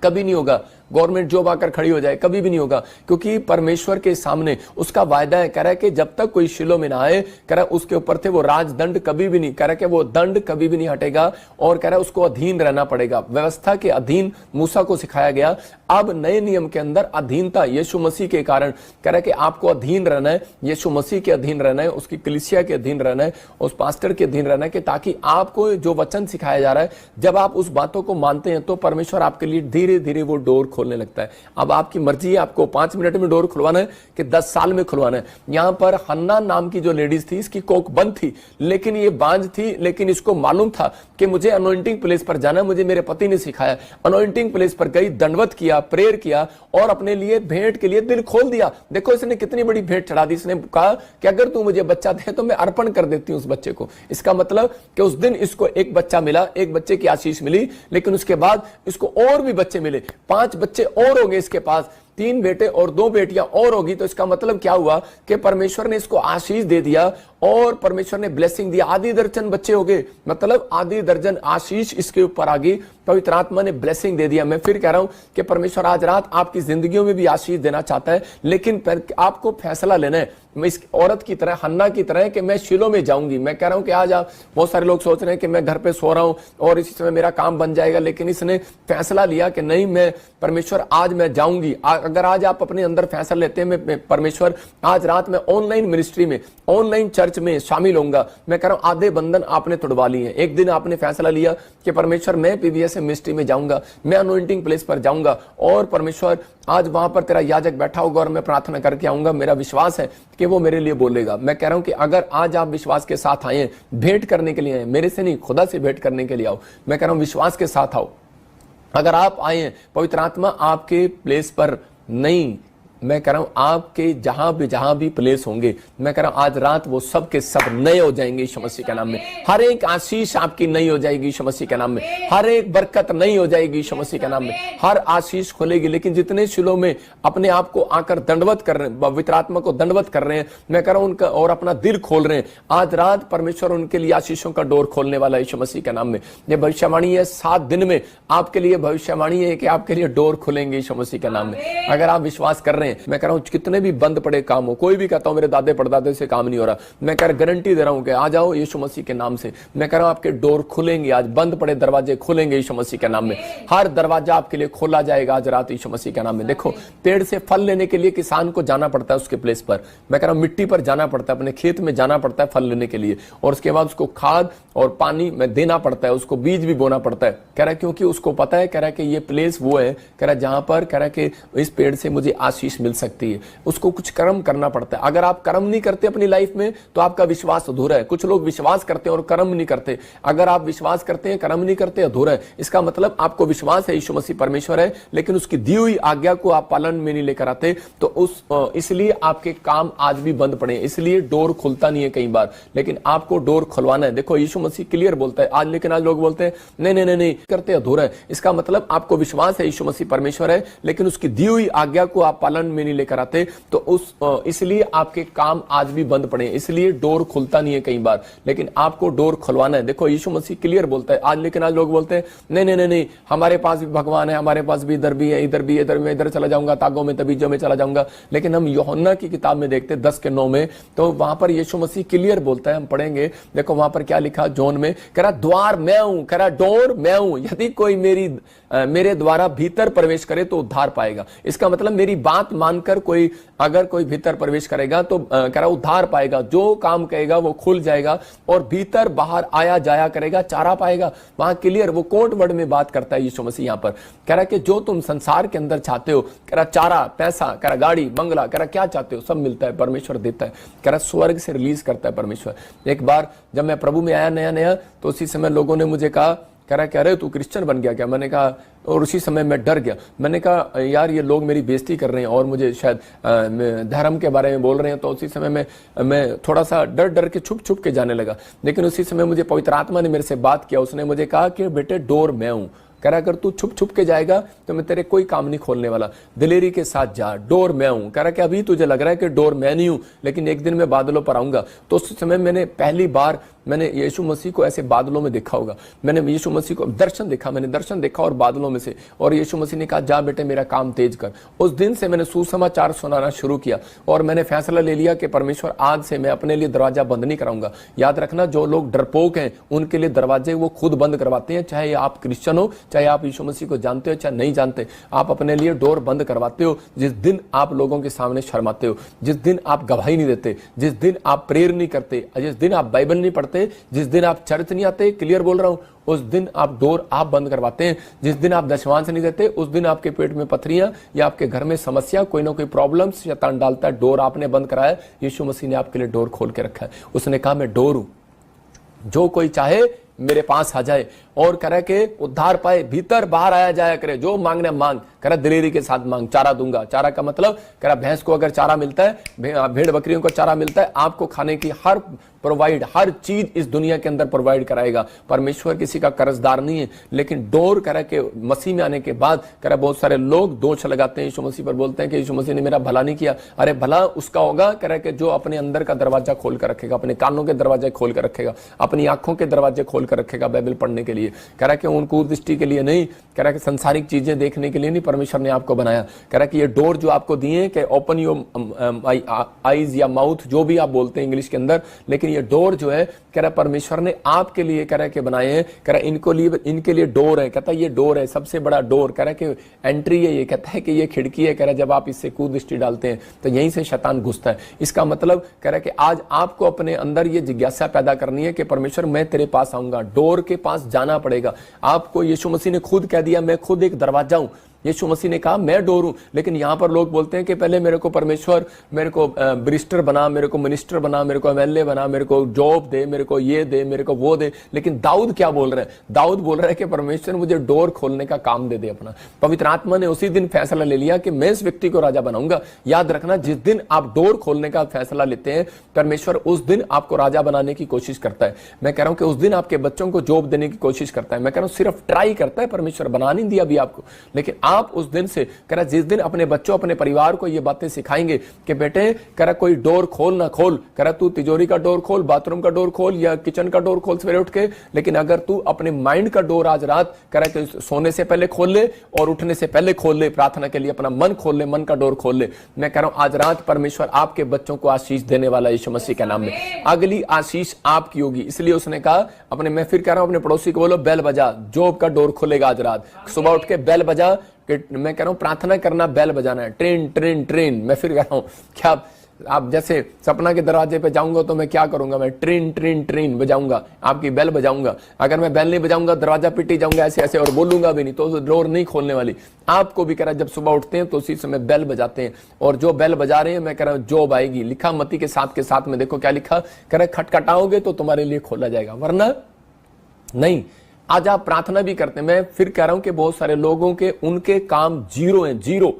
Speaker 1: कभी नहीं होगा। गवर्नमेंट जॉब आकर खड़ी हो जाए, कभी भी नहीं होगा, क्योंकि परमेश्वर के सामने उसका वायदा है। कह रहा है कि जब तक कोई शिलो में ना आए, कह रहा है उसके ऊपर थे वो राजदंड कभी भी नहीं, कह रहा है कि वो दंड कभी भी नहीं हटेगा, और कह रहा है उसको अधीन रहना पड़ेगा। व्यवस्था के अधीन मूसा को सिखाया गया, अब नए नियम के अंदर अधीनता यीशु मसीह के कारण, कह रहा है कि आपको अधीन रहना है, यीशु मसीह के अधीन रहना है, उसकी कलीसिया के अधीन रहना है, उस पास्टर के अधीन रहना है, कि ताकि आपको जो वचन सिखाया जा रहा है, जब आप उस बातों को मानते हैं तो परमेश्वर आपके लिए धीरे धीरे वो डोर खोलने लगता है। अब आपकी मर्जी है, आपको 5 मिनट में डोर खुलवाना है कि 10 साल में खुलवाना है। यहां पर हन्ना नाम की जो लेडीज थी, इसकी कोख बंद थी, लेकिन ये बांझ थी, लेकिन इसको मालूम था कि मुझे अनॉइंटिंग प्लेस पर जाना, मुझे मेरे पति ने सिखाया। अनॉइंटिंग प्लेस पर गई, दंडवत किया, प्रेयर किया, और अपने लिए भेंट के लिए दिल खोल दिया। देखो इसने कितनी बड़ी भेंट चढ़ा दी। इसने कहा कि अगर तू मुझे बच्चा दे तो मैं अर्पण कर देती हूं उस बच्चे को। इसका मतलब कि उस दिन इसको एक बच्चा मिला, एक बच्चे की आशीष मिली, लेकिन उसके बाद इसको और भी बच्चे मिले, 5 बच्चे और होंगे इसके पास, 3 बेटे और 2 बेटियां और होगी। तो इसका मतलब क्या हुआ कि परमेश्वर ने इसको आशीष दे दिया और परमेश्वर ने ब्लेसिंग दिया। आधी दर्जन बच्चे हो गए, मतलब आधी दर्जन आशीष इसके ऊपर आ गई। पवित्र आत्मा ने ब्लेसिंग दे दिया। मैं फिर कह रहा हूं कि परमेश्वर आज रात आपकी जिंदगियों में भी आशीष देना चाहता है, लेकिन आपको फैसला लेना है। मैं इस औरत की तरह, हन्ना की तरह, कि मैं शिलो में जाऊंगी। मैं कह रहा हूं कि आज आप, बहुत सारे लोग सोच रहे हैं कि मैं घर पे सो रहा हूं और इसी समय मेरा काम बन जाएगा, लेकिन इसने फैसला लिया कि नहीं, मैं परमेश्वर आज मैं जाऊंगी। अगर आज आप अपने अंदर फैसला लेते हैं, मैं परमेश्वर आज रात में ऑनलाइन मिनिस्ट्री में, ऑनलाइन चर्च में शामिल होऊंगा। मैं कह रहा हूं आधे बंधन आपने तोड़वा लिए। एक दिन आपने फैसला लिया कि परमेश्वर मैं पीवीएस मिनिस्ट्री में जाऊंगा, मैं अनॉइंटिंग प्लेस पर जाऊंगा, और परमेश्वर आज वहां पर तेरा याजक बैठा होगा और मैं प्रार्थना करके आऊंगा। मेरा विश्वास है कि वो मेरे लिए बोलेगा। मैं कह रहा हूं कि अगर आज आप विश्वास के साथ आए, भेंट करने के लिए आए, मेरे से नहीं, खुदा से भेंट करने के लिए आओ। मैं कह रहा हूं विश्वास के साथ आओ, अगर आप आए हैं, पवित्र आत्मा आपके प्लेस पर नहीं, मैं कह रहा हूं आपके जहां भी प्लेस होंगे, मैं कह रहा हूं आज रात वो सब के सब नए हो जाएंगे यीशु मसीह के नाम में। हर एक आशीष आपकी नई हो जाएगी यीशु मसीह के नाम में। हर एक बरकत नई हो जाएगी यीशु मसीह के नाम में। हर आशीष खुलेगी। लेकिन जितने शिलोह में अपने आप को आकर दंडवत कर रहे हैं, पवित्र आत्मा को दंडवत कर रहे हैं, मैं कह रहा हूं उनका और अपना दिल खोल रहे हैं, आज रात परमेश्वर उनके लिए आशीषों का डोर खोलने वाला है यीशु मसीह के नाम में। ये भविष्यवाणी है, 7 दिन में आपके लिए भविष्यवाणी है कि आपके लिए डोर खुलेंगे यीशु मसीह के नाम में। अगर आप विश्वास कर रहे हैं, मैं कह रहा हूं कितने भी बंद पड़े काम हो, कोई भी कहता हूं मेरे दादे परदादे से काम नहीं हो रहा, मैं कह रहा गारंटी दे रहा हूं कि आ जाओ यीशु मसीह के नाम से। मैं कह रहा हूं आपके डोर खुलेंगे, आज बंद पड़े दरवाजे खुलेंगे यीशु मसीह के नाम में। हर दरवाजा आपके लिए खोला जाएगा आज रात यीशु मसीह के नाम में। देखो, पेड़ से फल लेने के लिए किसान को जाना पड़ता है उसके प्लेस पर, मैं कह रहा हूं मिट्टी पर जाना पड़ता है, अपने खेत में जाना पड़ता है फल लेने के लिए, और उसके बाद उसको खाद और पानी में देना पड़ता है, उसको बीज भी बोना पड़ता है। कह रहा है क्योंकि उसको पता है, कह रहा है कि ये प्लेस वो है, कह रहा है जहां पर कह रहा है कि इस पेड़ से मुझे आशीष मिल सकती है। उसको कुछ कर्म करना पड़ता है। अगर आप कर्म नहीं करते अपनी लाइफ में तो आपका विश्वास अधूरा है। कुछ लोग विश्वास करते हैं और कर्म नहीं करते। अगर आप विश्वास करते हैं, कर्म नहीं करते, अधूरा है। इसका मतलब आपको विश्वास है यीशु मसीह परमेश्वर है, लेकिन उसकी दी हुई आज्ञा को आप पालन में नहीं लेकर आते, तो इसलिए आपके काम आज भी बंद पड़े, इसलिए डोर खुलता नहीं है कई बार। लेकिन आपको डोर खुलवाना है। देखो, यीशु मसीह क्लियर बोलता है आज, लेकिन आज लोग बोलते हैं नहीं करते, अधूरा है। इसका मतलब आपको विश्वास है यीशु मसीह परमेश्वर है, लेकिन उसकी दी हुई आज्ञा को आप पालन में नहीं लेकर आते, तो इसलिए आपके काम आज भी बंद पड़े, इसलिए डोर खुलता नहीं है कई बार। लेकिन आपको डोर खुलवाना है। देखो, यीशु मसीह क्लियर बोलता है आज, लेकिन आज लोग बोलते हैं नहीं, हमारे पास भी भगवान है, हमारे पास भी इधर भी है, इधर भी, इधर में, इधर चला जाऊंगा, तागों में तबीजों में चला जाऊंगा। लेकिन हम यूहन्ना की किताब में देखते 10:9 में, तो वहां पर यीशु मसीह क्लियर बोलता है, हम पढ़ेंगे। देखो वहां पर क्या लिखा जॉन में, कह रहा द्वार मैं हूं, कह रहा डोर मैं हूं, यदि कोई मेरे द्वारा भीतर प्रवेश करे तो उद्धार पाएगा। इसका मतलब मेरी बात मानकर अगर कोई भीतर प्रवेश करेगा तो कह रहा उद्धार पाएगा। जो काम कहेगा वो खुल जाएगा और भीतर बाहर आया जाया करेगा, चारा पाएगा। वहां क्लियर वो कोर्ट वर्ड में बात करता है यीशु मसीह। यहां पर कह रहा कि जो तुम संसार के अंदर चाहते हो, कह रहा चारा, पैसा, कह रहा गाड़ी, बंगला, कह रहा क्या चाहते हो सब मिलता है, परमेश्वर देता है। कह रहा स्वर्ग से रिलीज करता है परमेश्वर। एक बार जब मैं प्रभु में आया नया तो उसी समय लोगों ने मुझे कहा, कह रहा क्या रे तू क्रिश्चियन बन गया क्या? मैंने कहा, और उसी समय मैं डर गया। मैंने कहा यार ये लोग मेरी बेइज्जती कर रहे हैं और मुझे शायद धर्म के बारे में बोल रहे हैं। तो उसी समय मैं थोड़ा सा डर के छुप के जाने लगा। लेकिन उसी समय मुझे पवित्र आत्मा ने मेरे से बात किया। उसने मुझे कहा कि बेटे डोर मैं हूं। कह रहा अगर तू छुप के जाएगा तो मैं तेरे कोई काम नहीं खोलने वाला, दिलेरी के साथ जा, डोर मैं हूं। कह रहा कि अभी तुझे लग रहा है कि डोर मैं नहीं हूं, लेकिन एक दिन मैं बादलों पर आऊंगा। तो उस समय मैंने पहली बार मैंने यीशु मसीह को ऐसे बादलों में देखा होगा। मैंने यीशु मसीह को मैंने दर्शन देखा और बादलों में से, और यीशु मसीह ने कहा जा बेटे मेरा काम तेज कर। उस दिन से मैंने सुसमाचार सुनाना शुरू किया और मैंने फैसला ले लिया कि परमेश्वर आज से मैं अपने लिए दरवाजा बंद नहीं कराऊंगा। याद रखना, जो लोग डरपोक हैं उनके लिए दरवाजे वो खुद बंद करवाते हैं। चाहे आप क्रिश्चियन हो, चाहे आप यीशु मसीह को जानते हो, चाहे नहीं जानते, आप अपने लिए डोर बंद करवाते हो। जिस दिन आप लोगों के सामने शर्माते हो, जिस दिन आप गवाही नहीं देते, जिस दिन आप प्रेयर नहीं करते, जिस दिन आप बाइबल नहीं पढ़ते, जिस दिन आप चर्च नहीं आते, क्लियर बोल रहा हूं, उस दिन आप डोर आप बंद करवाते हैं। जिस दिन आप दशमांश नहीं देते, उस दिन आपके पेट में पथरियां या आपके घर में समस्या, कोई ना कोई प्रॉब्लम शैतान डालता है। डोर आपने बंद कराया, यीशु मसीह ने आपके लिए डोर खोल के रखा है। उसने कहा मैं डोर हूं, जो कोई चाहे मेरे पास आ जाए और करे के उद्धार पाए, भीतर बाहर आया जाया करे। जो मांगने मांग, करा दिलेरी के साथ मांग, चारा दूंगा। चारा का मतलब करा भैंस को अगर चारा मिलता है, भेड़ बकरियों को चारा मिलता है, आपको खाने की हर चीज इस दुनिया के अंदर प्रोवाइड कराएगा। परमेश्वर किसी का कर्जदार नहीं है। लेकिन डोर करा के मसीह में आने के बाद करा बहुत सारे लोग दोष लगाते हैं यीशु मसीह पर, बोलते हैं कि यीशु मसीह ने मेरा भला नहीं किया। अरे भला उसका होगा करा के जो अपने अंदर का दरवाजा खोल कर रखेगा, अपने कानों के दरवाजे खोल कर रखेगा, अपनी आंखों के दरवाजे खोल कर रखेगा बाइबल पढ़ने के लिए। कह रहा कि उनको दृष्टि के लिए नहीं, कह रहा कि संसारिक चीजें देखने के लिए नहीं, परमेश्वर ने आपको बनाया। कह रहा कि ये डोर जो आपको दिए कि ओपन योर आईज या माउथ, जो भी आप बोलते हैं इंग्लिश के अंदर, लेकिन ये डोर जो है कह रहा परमेश्वर ने आपके लिए कह रहा के बनाए हैं। कह रहा इनके लिए डोर है। कहता है ये डोर है सबसे बड़ा डोर। कह रहा कि एंट्री है, ये कहता है कि ये खिड़की है। कह रहा जब आप इससे कुदृष्टि डालते हैं तो यहीं से शैतान घुसता है। इसका मतलब कह रहा कि आज आपको अपने अंदर ये जिज्ञासा पैदा करनी है कि परमेश्वर मैं तेरे पास आऊंगा। डोर के पास जाना पड़ेगा आपको। यीशु मसीह ने खुद कह दिया मैं खुद एक दरवाजा हूं। यीशु मसीह ने कहा मैं डोर हूं। लेकिन यहां पर लोग बोलते हैं कि पहले मेरे को परमेश्वर मेरे को बैरिस्टर बना, मेरे को मिनिस्टर बना, मेरे को एमएलए बना, मेरे को जॉब दे, मेरे को ये दे, मेरे को वो दे। लेकिन दाऊद क्या बोल रहे हैं? दाऊद बोल रहा है कि परमेश्वर मुझे डोर खोलने का काम दे दे अपना। पवित्र आत्मा ने उसी दिन फैसला ले लिया कि मैं इस व्यक्ति को राजा बनाऊंगा। याद रखना, जिस दिन आप डोर खोलने का फैसला लेते हैं, परमेश्वर उस दिन आपको राजा बनाने की कोशिश करता है। मैं कह रहा हूं कि उस दिन आपके बच्चों को जॉब देने की कोशिश करता है। मैं कह रहा हूं सिर्फ ट्राई करता है, परमेश्वर बना नहीं दिया अभी आपको। लेकिन आप उस दिन से कह रहा, जिस दिन अपने बच्चों अपने परिवार को ये बातें सिखाएंगे कि बेटे कह रहा कोई डोर खोल ना खोल, कह रहा तू तिजोरी का डोर खोल, बाथरूम का डोर खोल या किचन का डोर खोल सवेरे उठ के, लेकिन अगर तू अपने माइंड का डोर आज रात कह रहा है सोने से पहले खोल ले और उठने से पहले खोल ले, प्रार्थना के लिए अपना मन खोल ले, मन का डोर खोल ले। मैं कह रहा हूं आज रात परमेश्वर आपके बच्चों को आशीष देने वाला यीशु मसीह के नाम में। अगली आशीष आपकी होगी। इसलिए उसने कहा अपने, मैं फिर कह रहा हूं अपने पड़ोसी को बोलो बेल बजा, जॉब का डोर खुलेगा आज रात। सुबह उठ के बेल बजा, मैं कह रहा हूं प्रार्थना करना, बेल बजाना है। ट्रेन ट्रेन ट्रेन, मैं फिर कह रहा हूं क्या आप जैसे सपना के दरवाजे पे जाऊंगा तो मैं क्या करूंगा? मैं ट्रेन ट्रेन ट्रेन बजाऊंगा, आपकी बेल बजाऊंगा। अगर मैं बेल नहीं बजाऊंगा, दरवाजा पिटी जाऊंगा ऐसे ऐसे और बोलूंगा भी नहीं तो डोर नहीं खोलने वाली। आपको भी कह रहा जब सुबह उठते हैं तो उसी समय बेल बजाते हैं, और जो बेल बजा रहे हैं मैं कह रहा हूं जॉब आएगी। लिखा मत्ती के साथ में, देखो क्या लिखा, कह रहा खटखटाओगे तो तुम्हारे लिए खोला जाएगा, वरना नहीं। आज आप प्रार्थना भी करते हैं, मैं फिर कह रहा हूं कि बहुत सारे लोगों के उनके काम जीरो हैं, जीरो।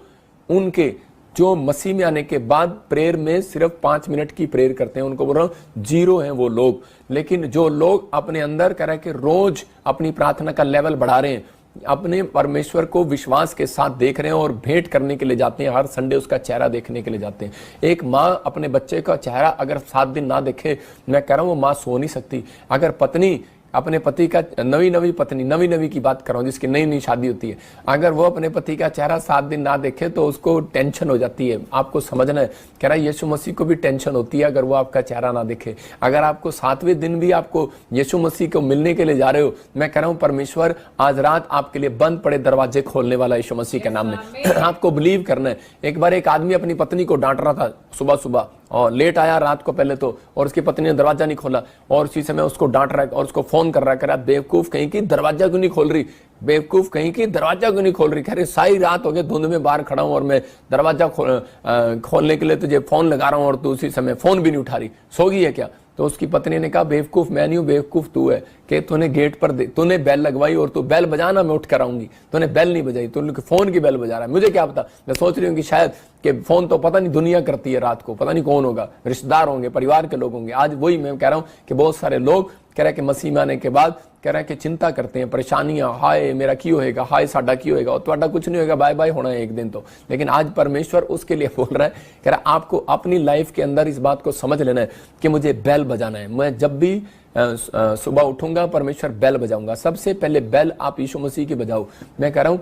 Speaker 1: उनके जो मसीह में आने के बाद प्रेयर में सिर्फ 5 मिनट की प्रेयर करते हैं, उनको बोल रहा हूं जीरो हैं वो लोग। लेकिन जो लोग अपने अंदर कह रहे हैं कि रोज अपनी प्रार्थना का लेवल बढ़ा रहे हैं, अपने परमेश्वर को विश्वास के साथ देख रहे हैं और भेंट करने के लिए जाते हैं, हर संडे उसका चेहरा देखने के लिए जाते हैं। एक माँ अपने बच्चे का चेहरा अगर 7 दिन ना देखे, मैं कह रहा हूं वो माँ सो नहीं सकती। अगर पत्नी अपने पति का, नवी नवी की बात कर रहा हूं जिसकी नई नई शादी होती है, अगर वो अपने पति का चेहरा 7 दिन ना देखे तो उसको टेंशन हो जाती है। आपको समझना है, कह रहा है यीशु मसीह को भी टेंशन होती है अगर वो आपका चेहरा ना देखे। अगर आपको 7वें दिन भी आपको यीशु मसीह को मिलने के लिए जा रहे हो, मैं कह रहा हूं परमेश्वर आज रात आपके लिए बंद पड़े दरवाजे खोलने वाला यीशु मसीह के नाम में। आपको बिलीव करना है। एक बार एक आदमी अपनी पत्नी को डांट रहा था सुबह सुबह, और लेट आया रात को पहले तो, और उसकी पत्नी ने दरवाजा नहीं खोला, और उसी समय उसको डांट रहा है और उसको फोन कर रहा है, बेवकूफ कहीं की दरवाजा क्यों नहीं खोल रही, बेवकूफ कहीं की दरवाजा क्यों नहीं खोल रही। कह रहे सारी रात हो गई, धुंध में बाहर खड़ा हूं और मैं दरवाजा खोलने के लिए तुझे फोन लगा रहा हूं और तू उसी समय फोन भी नहीं उठा रही, सो गई है क्या? तो उसकी पत्नी ने कहा बेवकूफ मैं नहीं हूं, बेवकूफ तू है कि तूने गेट पर तूने बेल लगवाई और तू बेल बजाना मैं उठ कर आऊंगी, तूने बेल नहीं बजाई, तूने फोन की बेल बजा रहा है। मुझे क्या पता, मैं सोच रही हूँ कि शायद कि फोन तो पता नहीं दुनिया करती है रात को, पता नहीं कौन होगा, रिश्तेदार होंगे, परिवार के लोग होंगे। आज वही मैं कह रहा हूं कि बहुत सारे लोग कह रहे हैं कि मसीह में आने के बाद कह रहे हैं कि चिंता करते हैं, परेशानियां, हाय मेरा की होएगा, हाय साडा की होएगा, और ਤੁਹਾਡਾ कुछ नहीं होगा, बाय बाय होना है एक दिन तो। लेकिन आज परमेश्वर उसके लिए बोल रहा है, कह रहा है आपको अपनी लाइफ के अंदर इस बात को समझ लेना है कि मुझे बेल बजाना है। मैं जब भी सुबह उठूंगा परमेश्वर बेल बजाऊंगा। सबसे पहले बेल आप यीशु मसीह की बजाओ। मैं कह रहा हूं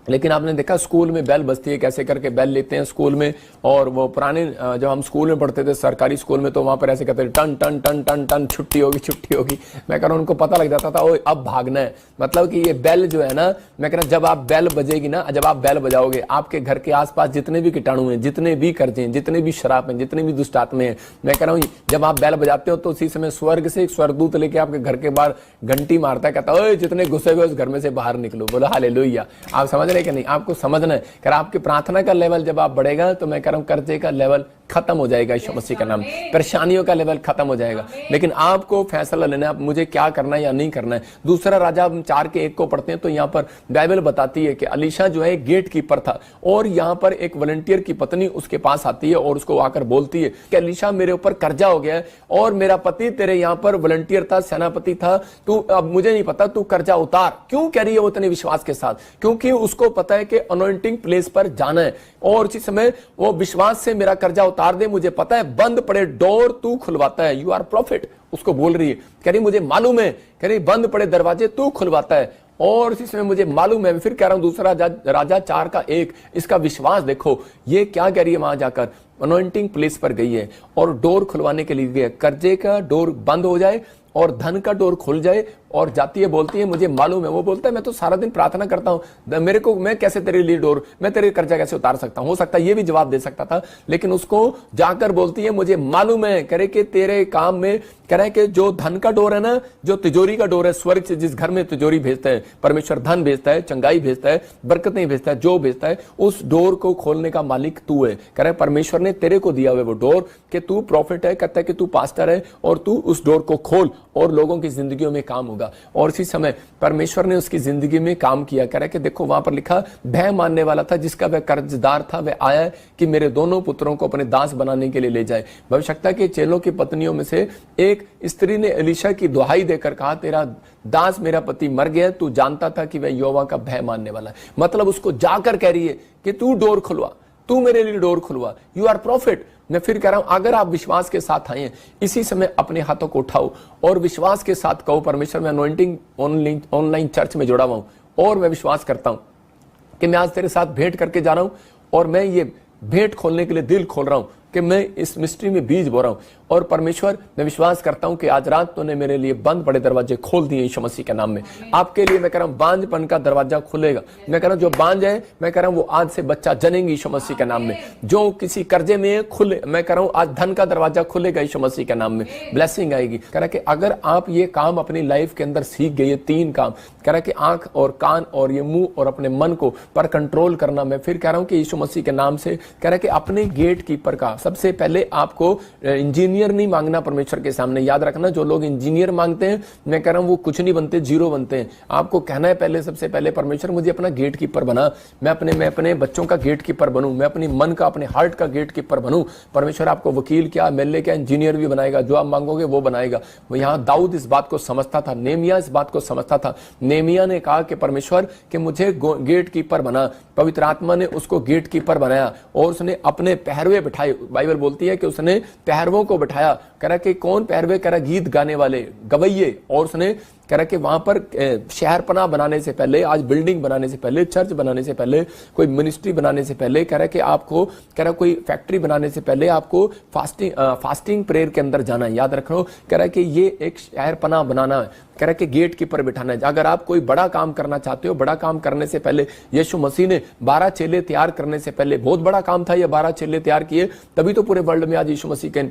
Speaker 1: लेकिन आपने देखा स्कूल में बेल बजती है, कैसे करके बेल लेते हैं स्कूल में। और वो पुराने जब हम स्कूल में पढ़ते थे सरकारी स्कूल में, तो वहां पर ऐसे कहते थे टन टन टन टन टन, छुट्टी होगी छुट्टी होगी। मैं कह रहा हूं उनको पता लग जाता था ओ अब भागना है। मतलब कि ये बेल जो है ना, मैं कह रहा जब आप बेल बजेगी ना, जब आप बेल बजाओगे, आपके घर के आसपास जितने भी कीटाणु हैं, जितने भी कर्जे हैं, जितने भी शराब हैं, जितने भी दुष्ट आत्मे हैं, मैं कह रहा हूँ जब आप बेल बजाते हो तो उसी समय स्वर्ग से एक स्वर्गदूत लेके आपके घर के बाहर घंटी मारता है, कहता है जितने घुसे हुए उस घर में से बाहर निकलो। बोलो हालेलुया। आप समझ रहे कि नहीं? आपको समझना है कि आपके प्रार्थना का लेवल जब आप बढ़ेगा तो मैं कह रहा हूं कर्जे का लेवल खत्म हो जाएगा यीशु मसीह का नाम, परेशानियों का लेवल खत्म हो जाएगा। लेकिन आपको फैसला लेना है आप मुझे क्या करना है या नहीं करना है। दूसरा राजा 4:1 को पढ़ते हैं तो यहाँ पर बाइबल बताती है कि अलीशा जो है गेट कीपर था, और यहाँ पर एक वॉलंटियर की पत्नी उसके पास आती है और उसको आकर बोलती है कि अलीशा मेरे ऊपर कर्जा हो गया है और मेरा पति तेरे यहाँ पर वॉलंटियर था, सेनापति था, तू अब मुझे नहीं पता, तू कर्जा उतार। क्यों कह रही है वो इतने विश्वास के साथ? क्योंकि उसको पता है कि अनॉइंटिंग प्लेस पर जाना है, और उसी समय वो विश्वास से मेरा कर्जा उतार दे, मुझे पता है बंद पड़े डोर तू खुलवाता है, यू आर प्रॉफिट। उसको बोल रही है, कह रही मुझे मालूम है, कह रही बंद पड़े दरवाजे तू खुलवाता है, और इसी समय मुझे मालूम है। फिर कह रहा हूं दूसरा राजा 4:1, इसका विश्वास देखो ये क्या कह रही है। वहां जाकर अनॉइंटिंग प्लेस पर गई है और डोर खुलवाने के लिए गई है, कर्जे का डोर बंद हो जाए और धन का डोर खुल जाए और जाती है, बोलती है मुझे मालूम है। वो बोलता है मैं तो सारा दिन प्रार्थना करता हूं, मेरे को, मैं कैसे तेरे लिए डोर, मैं तेरे कर्जा कैसे उतार सकता हूं। हो सकता है ये भी जवाब दे सकता था, लेकिन उसको जाकर बोलती है मुझे मालूम है करे कि तेरे काम में, करे कि जो धन का डोर है ना, जो तिजोरी का डोर है, स्वर्ग से जिस घर में तिजोरी भेजता है परमेश्वर, धन भेजता है, चंगाई भेजता है, बरकतें भेजता है, जो भेजता है, उस डोर को खोलने का मालिक तू है। कह रहा है परमेश्वर ने तेरे को दिया हुआ वो डोर कि तू प्रॉफिट है, कहता है कि तू पास्टर है और तू उस डोर को खोल और लोगों की जिंदगियों में काम होगा। और इसी समय परमेश्वर ने उसकी जिंदगी में काम किया। कह रहा है कि देखो वहां पर लिखा, भय मानने वाला था जिसका वह कर्जदार था, वह आया कि मेरे दोनों पुत्रों को अपने दास बनाने के लिए ले जाए। भविष्यवक्ता के चेलों की पत्नियों में से एक स्त्री ने एलीशा की दुहाई देकर कहा, तेरा दास मेरा पति मर गया, तू जानता था कि वह यहोवा का भय मानने वाला है। मतलब उसको जाकर कह रही है कि तू डोर खुलवा, तू मेरे लिए डोर खुलवा, यू आर प्रॉफिट। मैं फिर कह रहा हूं, अगर आप विश्वास के साथ आए, इसी समय अपने हाथों को उठाओ और विश्वास के साथ कहो, परमेश्वर मैं अनॉइंटिंग ऑनलाइन चर्च में जुड़ा हुआ हूं और मैं विश्वास करता हूं कि मैं आज तेरे साथ भेंट करके जा रहा हूं और मैं ये भेंट खोलने के लिए दिल खोल रहा हूं कि मैं इस मिस्ट्री में बीज बो रहा हूं। और परमेश्वर मैं विश्वास करता हूं कि आज रात तूने मेरे लिए बंद पड़े दरवाजे खोल दिए यीशु मसीह के नाम में। आपके लिए मैं कह रहा हूं बांझपन का दरवाजा खुलेगा। मैं कह रहा हूं जो बांझ है, मैं कह रहा हूं वो आज से बच्चा जनेंगे यीशु मसीह के नाम में। जो किसी कर्जे में है खुले, मैं कह रहा हूं आज धन का दरवाजा खुलेगा यीशु मसीह के नाम में, ब्लेसिंग आएगी। कह रहा कि अगर आप ये काम अपनी लाइफ के अंदर सीख गए, ये 3 काम, कह रहा कि आंख और कान और ये मुंह और अपने मन को पर कंट्रोल करना, मैं फिर कह रहा हूं कि यीशु मसीह के नाम से कह रहा कि अपने गेट कीपर का सबसे पहले आपको इंजीनियर नहीं मांगना परमेश्वर के सामने। याद रखना, जो लोग इंजीनियर मांगते हैं, मैं कह रहा हूं वो कुछ नहीं बनते, जीरो बनते हैं। आपको कहना है पहले, सबसे पहले परमेश्वर मुझे अपना गेट कीपर बना, मैं अपने बच्चों का गेट कीपर बनूं, मैं अपनी मन का, अपने हार्ट का गेट कीपर बनूं। परमेश्वर आपको वकील क्या, एमएलए क्या, इंजीनियर भी बनाएगा, जो आप मांगोगे वो बनाएगा। वो यहाँ दाऊद इस बात को समझता था, नेमिया इस बात को समझता था। नेमिया ने कहा कि परमेश्वर कि मुझे गेट कीपर बना, पवित्र आत्मा ने उसको गेट कीपर बनाया और उसने अपने पहरवे बिठाए। बाइबल बोलती है कि उसने पहरवों को बिठाया। कह रहा कि कौन पहरवे, कह रहा गीत गाने वाले, गवैये। और उसने कह रहा कि वहां पर शहर पनाह बनाने से पहले, आज बिल्डिंग बनाने से पहले, चर्च बनाने से पहले, कोई मिनिस्ट्री बनाने से पहले, कह रहा कि आपको, कह रहा कोई फैक्ट्री बनाने से पहले आपको फास्टिंग प्रेयर के अंदर जाना है। याद रखो, कह रहा कि ये एक शहर पनाह बनाना है, कह रहा कि गेट कीपर बिठाना है। अगर आप कोई बड़ा काम करना चाहते हो, बड़ा काम करने से पहले यीशु मसीह ने 12 चेले तैयार करने से पहले, बहुत बड़ा काम था ये, 12 चेले तैयार किए, तभी तो पूरे वर्ल्ड में आज यीशु मसीह के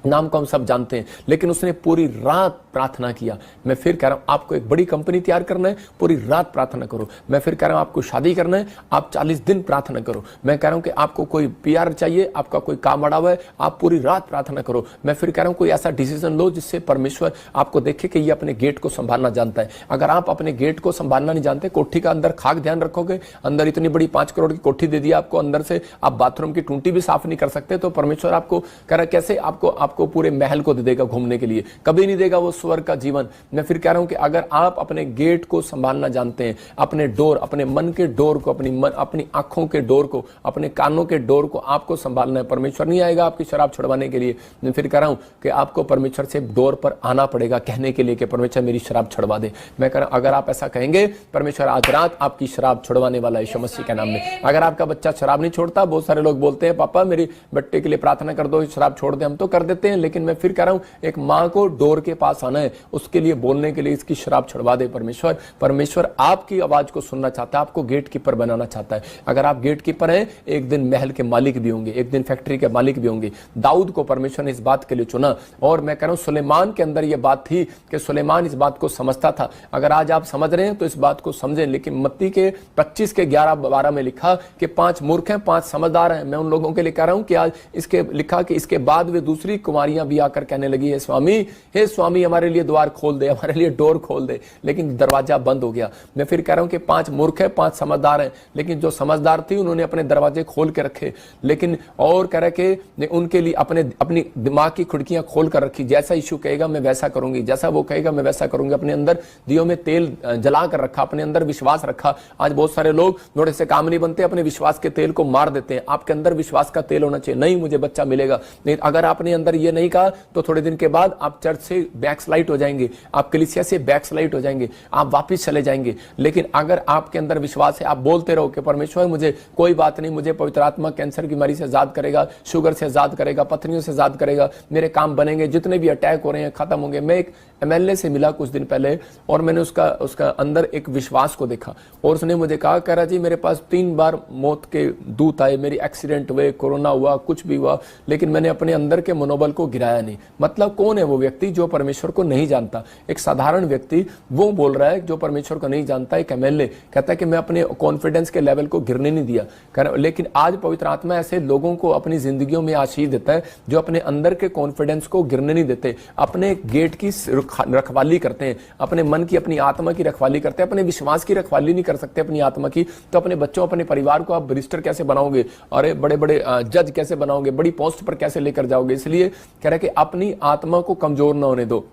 Speaker 1: नाम को हम सब जानते हैं। लेकिन उसने पूरी रात प्रार्थना किया। मैं फिर कह रहा हूं, आपको एक बड़ी कंपनी तैयार करना है, पूरी रात प्रार्थना करो। मैं फिर कह रहा हूं, आपको शादी करना है, आप 40 दिन प्रार्थना करो। मैं कह रहा हूं कि आपको कोई PR चाहिए, आपका कोई काम अड़ा हुआ है, आप पूरी रात प्रार्थना करो। मैं फिर कह रहा हूं, कोई ऐसा डिसीजन लो जिससे परमेश्वर आपको देखे कि ये अपने गेट को संभालना जानता है। अगर आप अपने गेट को संभालना नहीं जानते, कोठी का अंदर खाक ध्यान रखोगे, अंदर इतनी बड़ी 5 करोड़ की कोठी दे दी आपको, अंदर से आप बाथरूम की टूंटी भी साफ नहीं कर सकते, तो परमेश्वर आपको कह रहा कैसे आपको पूरे महल को दे देगा घूमने के लिए, कभी नहीं देगा वो स्वर्ग का जीवन। मैं फिर कह रहा हूं कि अगर आप अपने गेट को संभालना जानते हैं, अपने डोर, अपने मन के डोर को, अपनी आंखों के डोर को, अपने कानों के डोर को आपको संभालना है। परमेश्वर नहीं आएगा आपकी शराब छुड़वाने के लिए। मैं फिर कह रहा हूं कि आपको परमेश्वर से डोर पर आना पड़ेगा कहने के लिए कि परमेश्वर मेरी शराब छुड़वा दे। मैं कह रहा हूं, अगर आप ऐसा कहेंगे, परमेश्वर आज रात आपकी शराब छुड़वाने वाला है यीशु मसीह के नाम में। अगर आपका बच्चा शराब नहीं छोड़ता, बहुत सारे लोग बोलते हैं पापा मेरी बच्चे के लिए प्रार्थना कर दो, शराब छोड़ दे, हम तो कर देते हैं, लेकिन मैं फिर कह रहा हूं, एक मां को डोर के पास आना है, उसके लिए बोलने के लिए इसकी शराब छुड़वा दे परमेश्वर। परमेश्वर आपकी आवाज को सुनना चाहता है, आपको गेट कीपर बनाना चाहता है। अगर आप गेट कीपर हैं, एक दिन महल के मालिक भी होंगे, एक दिन फैक्ट्री के मालिक भी होंगे। दाऊद को परमेश्वर ने इस बात के लिए चुना। और मैं कह रहा हूं, सुलेमान के अंदर यह बात थी कि सुलेमान इस बात को समझता था। अगर आज आप समझ रहे हैं तो इस बात को समझें। लेकिन मत्ती के 25 के 11-12 में लिखा कि 5 मूर्ख हैं, 5 समझदार हैं। मैं उन लोगों के लिए कह रहा हूं कि आज इसके लिखा कि इसके बाद वे दूसरी कुमारियां भी आकर कहने लगी, हे स्वामी हमारे लिए द्वार खोल दे, हमारे लिए डोर खोल दे, लेकिन दरवाजा बंद हो गया। मैं फिर कह रहा हूं कि 5 मूर्ख है, 5 समझदार हैं, लेकिन जो समझदार थी उन्होंने अपने दरवाजे खोल के रखे। लेकिन और कह रहे कि उनके लिए अपनी दिमाग की खिड़कियां खोल कर रखी। जैसा यीशु कहेगा मैं वैसा करूंगी, जैसा वो कहेगा मैं वैसा करूंगी। अपने अंदर दियों में तेल जला कर रखा, अपने अंदर विश्वास रखा। आज बहुत सारे लोग थोड़े से काम नहीं बनते, अपने विश्वास के तेल को मार देते हैं। आपके अंदर विश्वास का तेल होना चाहिए। नहीं मुझे बच्चा मिलेगा, नहीं, अगर आपने अंदर ये नहीं कहा तो थोड़े दिन के बाद आप चर्च से बैकस्लाइड हो जाएंगे, आप कलीसिया से बैकस्लाइड हो जाएंगे, आप वापस चले जाएंगे। लेकिन अगर आपके अंदर विश्वास है, आप बोलते रहो कि परमेश्वर मुझे कोई बात नहीं, मुझे पवित्र आत्मा कैंसर की बीमारी से आजाद करेगा, शुगर से आजाद करेगा, पथरियों से आजाद करेगा, मेरे काम बनेंगे, जितने भी अटैक हो रहे हैं खत्म होंगे। मैं एक एमएलए से मिला कुछ दिन पहले और मैंने उसका अंदर एक विश्वास को देखा और उसने मुझे कहा, कह रहा जी मेरे पास 3 बार मौत के दूत आए, मेरी एक्सीडेंट हुए, कोरोना हुआ, कुछ भी हुआ, लेकिन मैंने अपने अंदर के मनोबल को गिराया नहीं। मतलब कौन है वो व्यक्ति जो परमेश्वर को नहीं जानता? एक साधारण व्यक्ति वो बोल रहा है जो परमेश्वर को नहीं जानता। एक एमएलए कहता है कि मैं अपने कॉन्फिडेंस के लेवल को गिरने नहीं दिया। लेकिन आज पवित्र आत्मा ऐसे लोगों को अपनी जिंदगियों में आशीष देता है जो अपने अंदर के कॉन्फिडेंस को गिरने नहीं देते, अपने गेट की रखवाली करते हैं, अपने मन की, अपनी आत्मा की रखवाली करते हैं। अपने विश्वास की रखवाली नहीं कर सकते अपनी आत्मा की, तो अपने बच्चों, अपने परिवार को आप बैरिस्टर कैसे बनाओगे, और बड़े बड़े जज कैसे बनाओगे, बड़ी पोस्ट पर कैसे लेकर जाओगे? इसलिए कह रहा है कि अपनी आत्मा को कमजोर ना होने दो।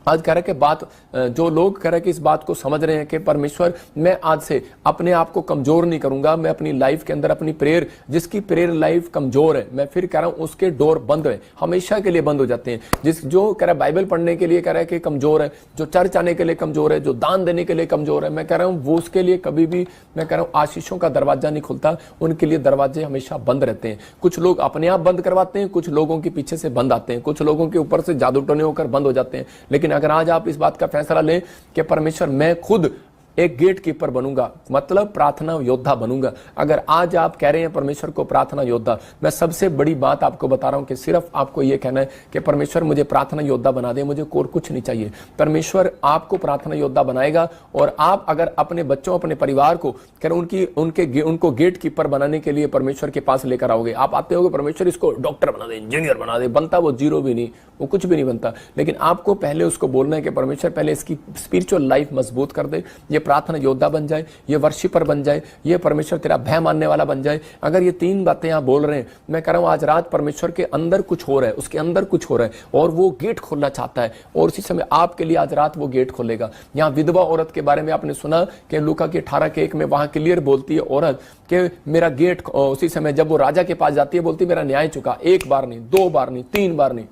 Speaker 1: आज कह रहा है कि बात, जो लोग कह रहे हैं कि इस बात को समझ रहे हैं कि परमेश्वर मैं आज से अपने आप को कमजोर नहीं करूंगा, मैं अपनी लाइफ के अंदर अपनी प्रेयर, जिसकी प्रेयर लाइफ कमजोर है, मैं फिर कह रहा हूं उसके डोर बंद है, हमेशा के लिए बंद हो जाते हैं। जो कह रहा है बाइबल पढ़ने के लिए कह रहा है कि कमजोर है, जो चर्च आने के लिए कमजोर है, जो दान देने के लिए कमजोर है, मैं कह रहा हूं वो उसके लिए कभी भी, मैं कह रहा हूं आशीषों का दरवाजा नहीं खुलता, उनके लिए दरवाजे हमेशा बंद रहते हैं। कुछ लोग अपने आप बंद करवाते हैं, कुछ लोगों के पीछे से बंद आते हैं, कुछ लोगों के ऊपर से जादू टोने होकर बंद हो जाते हैं। लेकिन अगर आज आप इस बात का फैसला लें कि परमेश्वर मैं खुद एक गेट कीपर बनूंगा, मतलब प्रार्थना योद्धा बनूंगा। अगर आज आप कह रहे हैं परमेश्वर को प्रार्थना योद्धा, मैं सबसे बड़ी बात आपको बता रहा हूं कि सिर्फ आपको यह कहना है कि परमेश्वर मुझे प्रार्थना योद्धा बना दे, मुझे और कुछ नहीं चाहिए। परमेश्वर आपको प्रार्थना योद्धा बनाएगा और आप अगर अपने बच्चों, अपने परिवार को उनको गेट कीपर बनाने के लिए परमेश्वर के पास लेकर आओगे। आप आते होगे परमेश्वर इसको डॉक्टर बना दे, इंजीनियर बना दे, बनता वो जीरो भी नहीं, वो कुछ भी नहीं बनता। लेकिन आपको पहले उसको बोलना है कि परमेश्वर पहले इसकी स्पिरिचुअल लाइफ मजबूत कर दे, ये प्रार्थना योद्धा बन जाए, ये वर्शिपर बन जाए, ये परमेश्वर तेरा भय मानने वाला बन जाए। अगर ये 3 बातें आप बोल रहे हैं, मैं कह रहा हूं आज रात परमेश्वर के अंदर कुछ हो रहा है, उसके अंदर कुछ हो रहा है और वो गेट खोलना चाहता है और उसी समय आपके लिए आज रात वो गेट खोलेगा। यहाँ विधवा औरत के बारे में आपने सुना कि लूका के 18:1 में वहां क्लियर बोलती है औरत कि मेरा गेट, उसी समय जब वो राजा के पास जाती है बोलती मेरा न्याय चुका, 1 बार नहीं, 2 बार नहीं, 3 बार नहीं।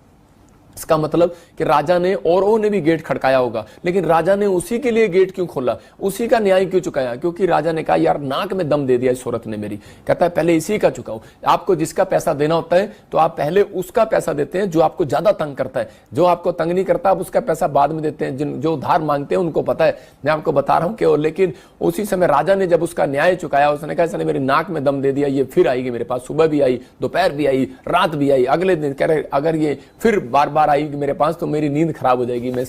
Speaker 1: इसका मतलब कि राजा ने और ने भी गेट खड़काया होगा, लेकिन राजा ने उसी के लिए गेट क्यों खोला, उसी का न्याय क्यों चुकाया? क्योंकि राजा ने कहा यार नाक में दम दे दिया इस औरत ने मेरी। कहता है पहले इसी का चुकाओ। आपको जिसका पैसा देना होता है तो आप पहले उसका पैसा देते हैं जो आपको ज्यादा तंग करता है। जो आपको तंग नहीं करता आप उसका पैसा बाद में देते हैं। जो उधार मांगते हैं उनको पता है, मैं आपको बता रहा हूं कि। लेकिन उसी समय राजा ने जब उसका न्याय चुकाया, उसने कहा इसने मेरी नाक में दम दे दिया, ये फिर आएगी मेरे पास, सुबह भी आई, दोपहर भी आई, रात भी आई, अगले दिन कह रहे अगर ये फिर बार बार आएगी मेरे पास तो मेरी नींद खराब हो जाएगी, मैं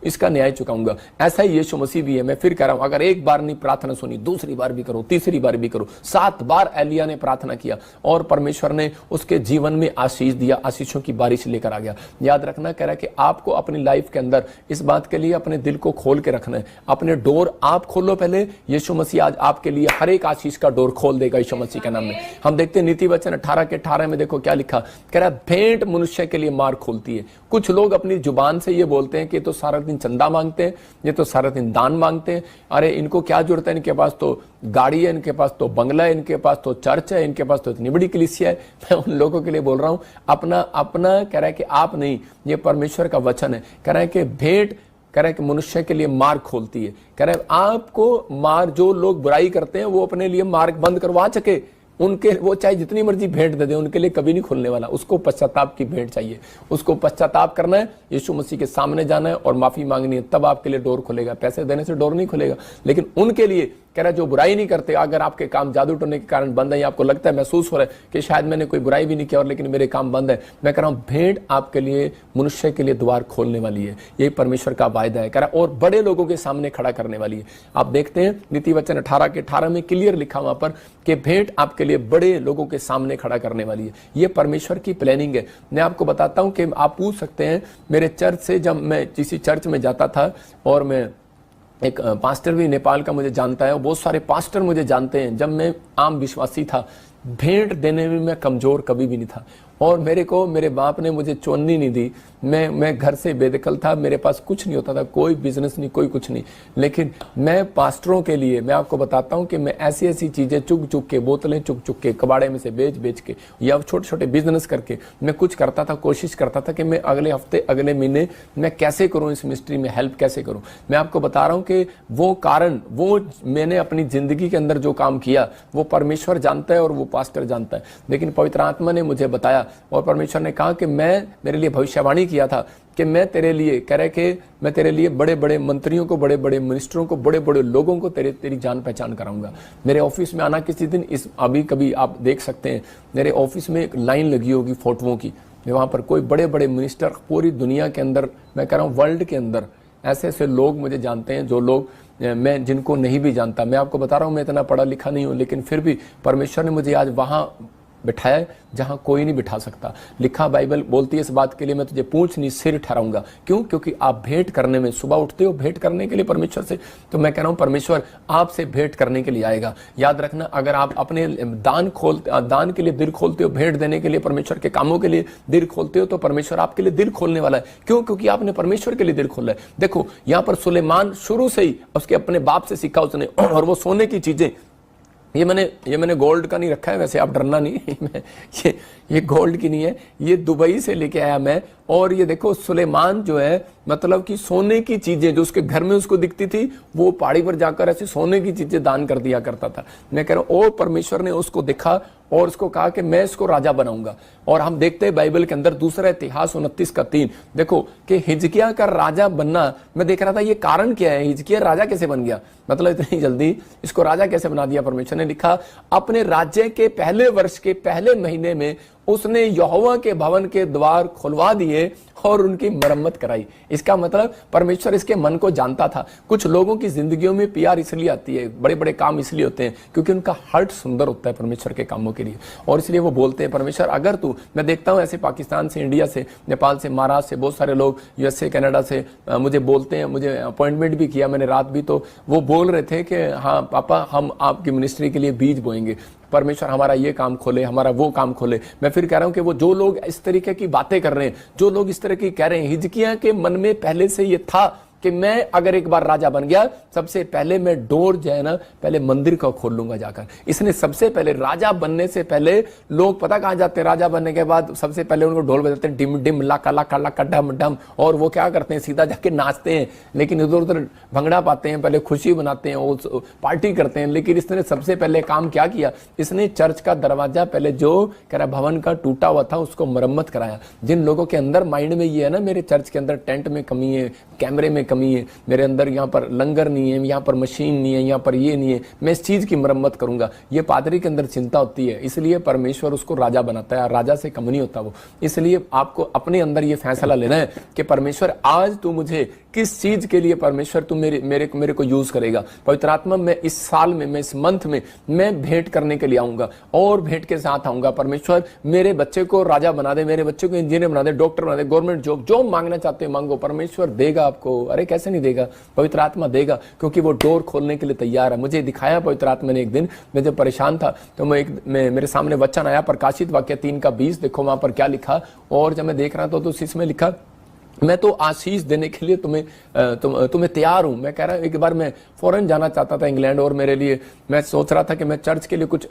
Speaker 1: इसका न्याय चुकाऊंगा। ऐसा ही यीशु मसीह भी है। मैं फिर कह रहा हूं अगर 1 बार नहीं प्रार्थना सुनी, दूसरी बार भी करो, तीसरी बार भी करो। 7 बार एलिया ने प्रार्थना किया और परमेश्वर ने उसके जीवन में आशीष दिया, आशीषों की बारिश लेकर आ गया। याद रखना, कह रहा है कि आपको अपनी लाइफ के अंदर इस बात के लिए अपने दिल को खोल के रखना है। अपने डोर आप खोलो पहले, यीशु मसीह आज आपके लिए हर एक आशीष का डोर खोल देगा यीशु मसीह के नाम में। हम देखते हैं नीति वचन 18:18 में देखो क्या लिखा, कह रहा है भेंट मनुष्य के लिए मार्ग खोलती है। कुछ लोग अपनी जुबान से ये बोलते हैं कि तो सारा दिन चंदा मांगते हैं, ये तो सारा दिन दान मांगते हैं, अरे इनको क्या जरूरत है, इनके पास तो गाड़ी है, इनके पास तो बंगला है, इनके पास तो चर्च है, इनके पास तो इतनी बड़ी कलीसिया है। मैं उन लोगों के लिए बोल रहा हूं अपना कह रहा है कि आप नहीं, ये परमेश्वर का वचन है। कह रहा है कि भेंट, कह रहा है कि मनुष्य के लिए मार्ग खोलती है। कह रहा है आपको मार्ग, जो लोग बुराई करते हैं वो अपने लिए मार्ग बंद करवा सके, उनके वो चाहे जितनी मर्जी भेंट दे दे, उनके लिए कभी नहीं खुलने वाला। उसको पश्चाताप की भेंट चाहिए, उसको पश्चाताप करना है, यीशु मसीह के सामने जाना है और माफी मांगनी है, तब आपके लिए डोर खुलेगा। पैसे देने से डोर नहीं खुलेगा। लेकिन उनके लिए कह रहा है जो बुराई नहीं करते, अगर आपके काम जादू टोने के कारण बंद है, आपको लगता है, महसूस हो रहा है कि शायद मैंने कोई बुराई भी नहीं किया और लेकिन मेरे काम बंद है, मैं कह रहा हूं भेंट आपके लिए, मनुष्य के लिए द्वार खोलने वाली है। यही परमेश्वर का वायदा है, कह रहा और बड़े लोगों के सामने खड़ा करने वाली है। आप देखते हैं नीति वचन 18:18 में क्लियर लिखा वहां पर कि भेंट आपके लिए बड़े लोगों के सामने खड़ा करने वाली है। ये परमेश्वर की प्लानिंग है। मैं आपको बताता हूं कि आप पूछ सकते हैं मेरे चर्च से, जब मैं किसी चर्च में जाता था और मैं एक पास्टर भी नेपाल का मुझे जानता है, बहुत सारे पास्टर मुझे जानते हैं, जब मैं आम विश्वासी था भेंट देने में मैं कमजोर कभी भी नहीं था। और मेरे को मेरे बाप ने मुझे चुननी नहीं दी। मैं घर से बेदखल था, मेरे पास कुछ नहीं होता था, कोई बिजनेस नहीं, कोई कुछ नहीं। लेकिन मैं पास्टरों के लिए मैं आपको बताता हूं कि मैं ऐसी ऐसी चीजें चुग के, बोतलें चुग के, कबाड़े में से बेच के या छोटे छोटे बिजनेस करके मैं कुछ करता था, कोशिश करता था कि मैं अगले हफ्ते, अगले महीने मैं कैसे करूं, इस मिनिस्ट्री में हेल्प कैसे करूं। मैं आपको बता रहा हूं कि वो कारण, वो मैंने अपनी जिंदगी के अंदर जो काम किया वो परमेश्वर जानता है और वो पास्टर जानता है। लेकिन पवित्र आत्मा ने मुझे बताया और परमेश्वर ने कहा कि मेरे लिए भविष्यवाणी किया था कि मैं तेरे लिए, कह रहे कि मैं तेरे लिए बड़े बड़े मंत्रियों को, बड़े बड़े मिनिस्टरों को, बड़े बड़े लोगों को तेरी जान पहचान कराऊंगा। मेरे ऑफिस में आना किसी दिन, अभी कभी आप देख सकते हैं मेरे ऑफिस में एक लाइन लगी होगी फोटोओं की, वहां पर कोई बड़े बड़े मिनिस्टर पूरी दुनिया के अंदर, मैं कह रहा हूं वर्ल्ड के अंदर, ऐसे ऐसे लोग मुझे जानते हैं जो लोग मैं जिनको नहीं भी जानता। मैं आपको बता रहा हूं मैं इतना पढ़ा लिखा नहीं हूं, लेकिन फिर भी परमेश्वर ने मुझे आज वहां बिठाया जहां कोई नहीं बिठा सकता। लिखा बाइबल बोलती है इस बात के लिए मैं तुझे पूंछ नहीं सिर ठहराऊंगा। क्यों? क्योंकि आप भेंट करने में, सुबह उठते हो भेंट करने के लिए परमेश्वर से, तो मैं कह रहा हूं परमेश्वर आपसे भेंट करने के लिए आएगा। याद रखना, अगर आप अपने दान के लिए दिल खोलते हो, भेंट देने के लिए, परमेश्वर के कामों के लिए दिल खोलते हो, तो परमेश्वर आपके लिए दिल खोलने वाला है। क्यों? क्योंकि आपने परमेश्वर के लिए दिल खोला है। देखो यहां पर सुलेमान शुरू से ही उसके अपने बाप से सीखा उसने, और वो सोने की चीजें, ये मैंने गोल्ड का नहीं रखा है, वैसे आप डरना नहीं ये गोल्ड की नहीं है, ये दुबई से लेके आया मैं। और ये देखो सुलेमान जो है, मतलब कि सोने की चीजें जो उसके घर में उसको दिखती थी, वो पहाड़ी पर जाकर ऐसे सोने की चीजें दान कर दिया करता था। मैं कह रहा हूं, और परमेश्वर ने उसको देखा और उसको कहा कि मैं इसको राजा बनाऊंगा। और हम देखते हैं बाइबल के अंदर दूसरा इतिहास 29:3, देखो कि हिजकिया का राजा बनना, मैं देख रहा था ये कारण क्या है, हिजकिया राजा कैसे बन गया, मतलब इतनी जल्दी इसको राजा कैसे बना दिया। परमेश्वर ने लिखा अपने राज्य के पहले वर्ष के पहले महीने में उसने यहोवा के भवन के द्वार खुलवा दिए और उनकी मरम्मत कराई। इसका मतलब परमेश्वर इसके मन को जानता था। कुछ लोगों की जिंदगियों में प्यार इसलिए आती है, बड़े बड़े काम इसलिए होते हैं क्योंकि उनका हार्ट सुंदर होता है परमेश्वर के कामों के लिए, और इसलिए वो बोलते हैं परमेश्वर अगर तू, मैं देखता हूं ऐसे पाकिस्तान से, इंडिया से, नेपाल से, महाराष्ट्र से, बहुत सारे लोग यूएसए, कनाडा से मुझे बोलते हैं, मुझे अपॉइंटमेंट भी किया मैंने रात भी, तो वो बोल रहे थे कि हाँ पापा हम आपकी मिनिस्ट्री के लिए बीज बोएंगे, परमेश्वर हमारा ये काम खोले, हमारा वो काम खोले। मैं फिर कह रहा हूं कि वो जो लोग इस तरीके की बातें कर रहे हैं, जो लोग इस तरह की कह रहे हैं, हिजकिया के मन में पहले से ये था कि मैं अगर एक बार राजा बन गया, सबसे पहले मैं डोर जो है ना, पहले मंदिर का खोल लूंगा जाकर। इसने सबसे पहले राजा बनने से पहले, लोग पता कहां जाते हैं राजा बनने के बाद, सबसे पहले उनको ढोल बजाते हैं, डिम डिम लाका लाका लाका डम डम, और वो क्या करते हैं सीधा जाके नाचते हैं, लेकिन इधर उधर भंगड़ा पाते हैं, पहले खुशी बनाते हैं, वो पार्टी करते हैं। लेकिन इसने सबसे पहले काम क्या किया, इसने चर्च का दरवाजा पहले जो कह रहा भवन का टूटा हुआ था उसको मरम्मत कराया। जिन लोगों के अंदर माइंड में ये है ना, मेरे चर्च के अंदर टेंट में कमी है, कैमरे में कमी है, मेरे अंदर यहाँ पर लंगर नहीं है, यहाँ पर मशीन नहीं है, यहाँ पर ये नहीं है, मैं इस चीज की मरम्मत करूंगा। ये पादरी के अंदर चिंता होती है, इसलिए परमेश्वर उसको राजा बनाता है, राजा से कम नहीं होता वो। इसलिए आपको अपने अंदर ये फैसला लेना है कि परमेश्वर आज तू मुझे किस चीज के लिए, परमेश्वर तू मेरे को यूज करेगा। पवित्र आत्मा मैं इस साल में, मैं इस मंथ में मैं भेंट करने के लिए आऊंगा और भेंट के साथ आऊंगा। परमेश्वर मेरे बच्चे को राजा बना दे, मेरे बच्चे को इंजीनियर बना दे, डॉक्टर बना दे, गवर्नमेंट जॉब, जो मांगना चाहते हो मांगो, परमेश्वर देगा आपको। अरे कैसे नहीं देगा, पवित्र आत्मा देगा, क्योंकि वो डोर खोलने के लिए तैयार है। मुझे दिखाया पवित्र आत्मा ने एक दिन, मैं जब परेशान था तो मेरे सामने वचन आया, प्रकाशित वाक्य 3:20, देखो वहां पर क्या लिखा। और जब मैं देख रहा था तो इसमें लिखा मैं तो आशीष देने के लिए तुम्हें तैयार हूं। मैं कह रहा हूं एक बार मैं फॉरेन जाना चाहता था, इंग्लैंड, और मेरे लिए मैं सोच रहा था कि मैं चर्च के लिए कुछ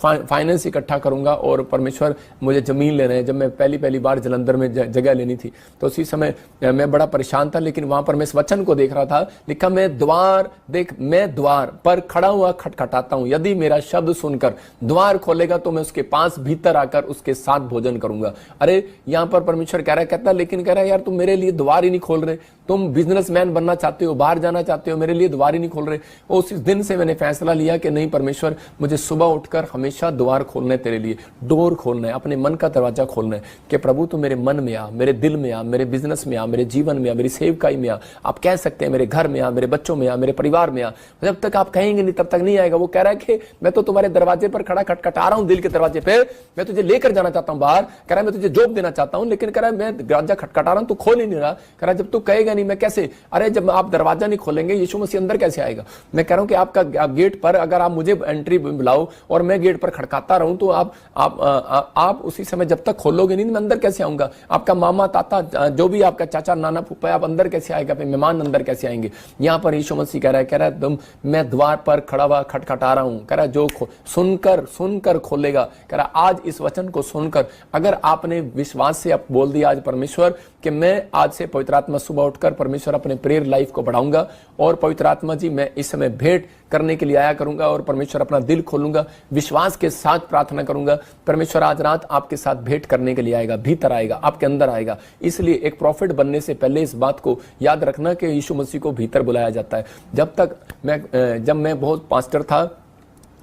Speaker 1: फाइनेंस इकट्ठा करूंगा, और परमेश्वर मुझे जमीन लेना है। जब मैं पहली बार जलंधर में जगह लेनी थी तो उसी समय मैं बड़ा परेशान था, लेकिन वहां पर मैं इस वचन को देख रहा था, लिखा मैं द्वार पर खड़ा हुआ खटखटाता हूं, यदि मेरा शब्द सुनकर द्वार खोलेगा तो मैं उसके पास भीतर आकर उसके साथ भोजन करूंगा। अरे यहां पर परमेश्वर कह रहा है, कहता लेकिन कह रहा है यार तुम मेरे लिए द्वार ही नहीं खोल रहे, तुम बिजनेसमैन बनना चाहते हो, बाहर जाना चाहते हो, मेरे लिए द्वार ही नहीं खोल रहे। उस दिन से मैंने फैसला लिया कि नहीं परमेश्वर, मुझे सुबह उठकर हमेशा द्वार खोलना है, तेरे लिए डोर खोलना है, अपने मन का दरवाजा खोलना है कि प्रभु तू मेरे मन में आ, मेरे दिल में आ, मेरे बिजनेस में आ, मेरे जीवन में आ, मेरी सेवकाई में आ, आप कह सकते हैं मेरे घर में आ, मेरे बच्चों में आ, मेरे परिवार में आ। जब तक आप कहेंगे नहीं तब तक नहीं आएगा। वो कह रहा है कि मैं तो तुम्हारे दरवाजे पर खड़ा खटखटा रहा हूं, दिल के दरवाजे पे, मैं तुझे लेकर जाना चाहता हूं बाहर। कह रहा है मैं तुझे जॉब देना चाहता हूं, लेकिन कह रहा है मैं दरवाजा खटखटा खटखटा रहा हूं, तू खोल ही नहीं रहा। कह रहा जब तू कहेगा नहीं मैं कैसे, अरे जब आप दरवाजा नहीं खोलेंगे यीशु मसीह अंदर कैसे आएगा। मैं कह रहा हूं कि आपका गेट पर अगर आप मुझे एंट्री बुलाओ और मैं गेट पर खड़काता रहूं तो आप उसी समय जब तक खोलोगे नहीं मैं अंदर कैसे आऊंगा। आपका मामा ताता जो भी आपका चाचा नाना फूफा आप अंदर कैसे आएगा, मेहमान अंदर कैसे आएंगे। यहां पर यीशु मसीह कह रहा है तुम मैं द्वार पर खड़ा हुआ खटखटा रहा हूं। कह रहा जो सुनकर खोलेगा। कह रहा आज इस वचन को सुनकर अगर आपने विश्वास से आप बोल दिया आज परमेश्वर कि मैं आज से पवित्र आत्मा सुबह उठकर परमेश्वर अपने प्रेयर लाइफ को बढ़ाऊंगा और पवित्र आत्मा जी मैं इस समय भेंट करने के लिए आया करूंगा और परमेश्वर अपना दिल खोलूंगा, विश्वास के साथ प्रार्थना करूंगा। परमेश्वर आज रात आपके साथ भेंट करने के लिए आएगा, भीतर आएगा, आपके अंदर आएगा। इसलिए एक प्रॉफिट बनने से पहले इस बात को याद रखना कि यीशु मसीह को भीतर बुलाया जाता है। जब मैं बहुत पास्टर था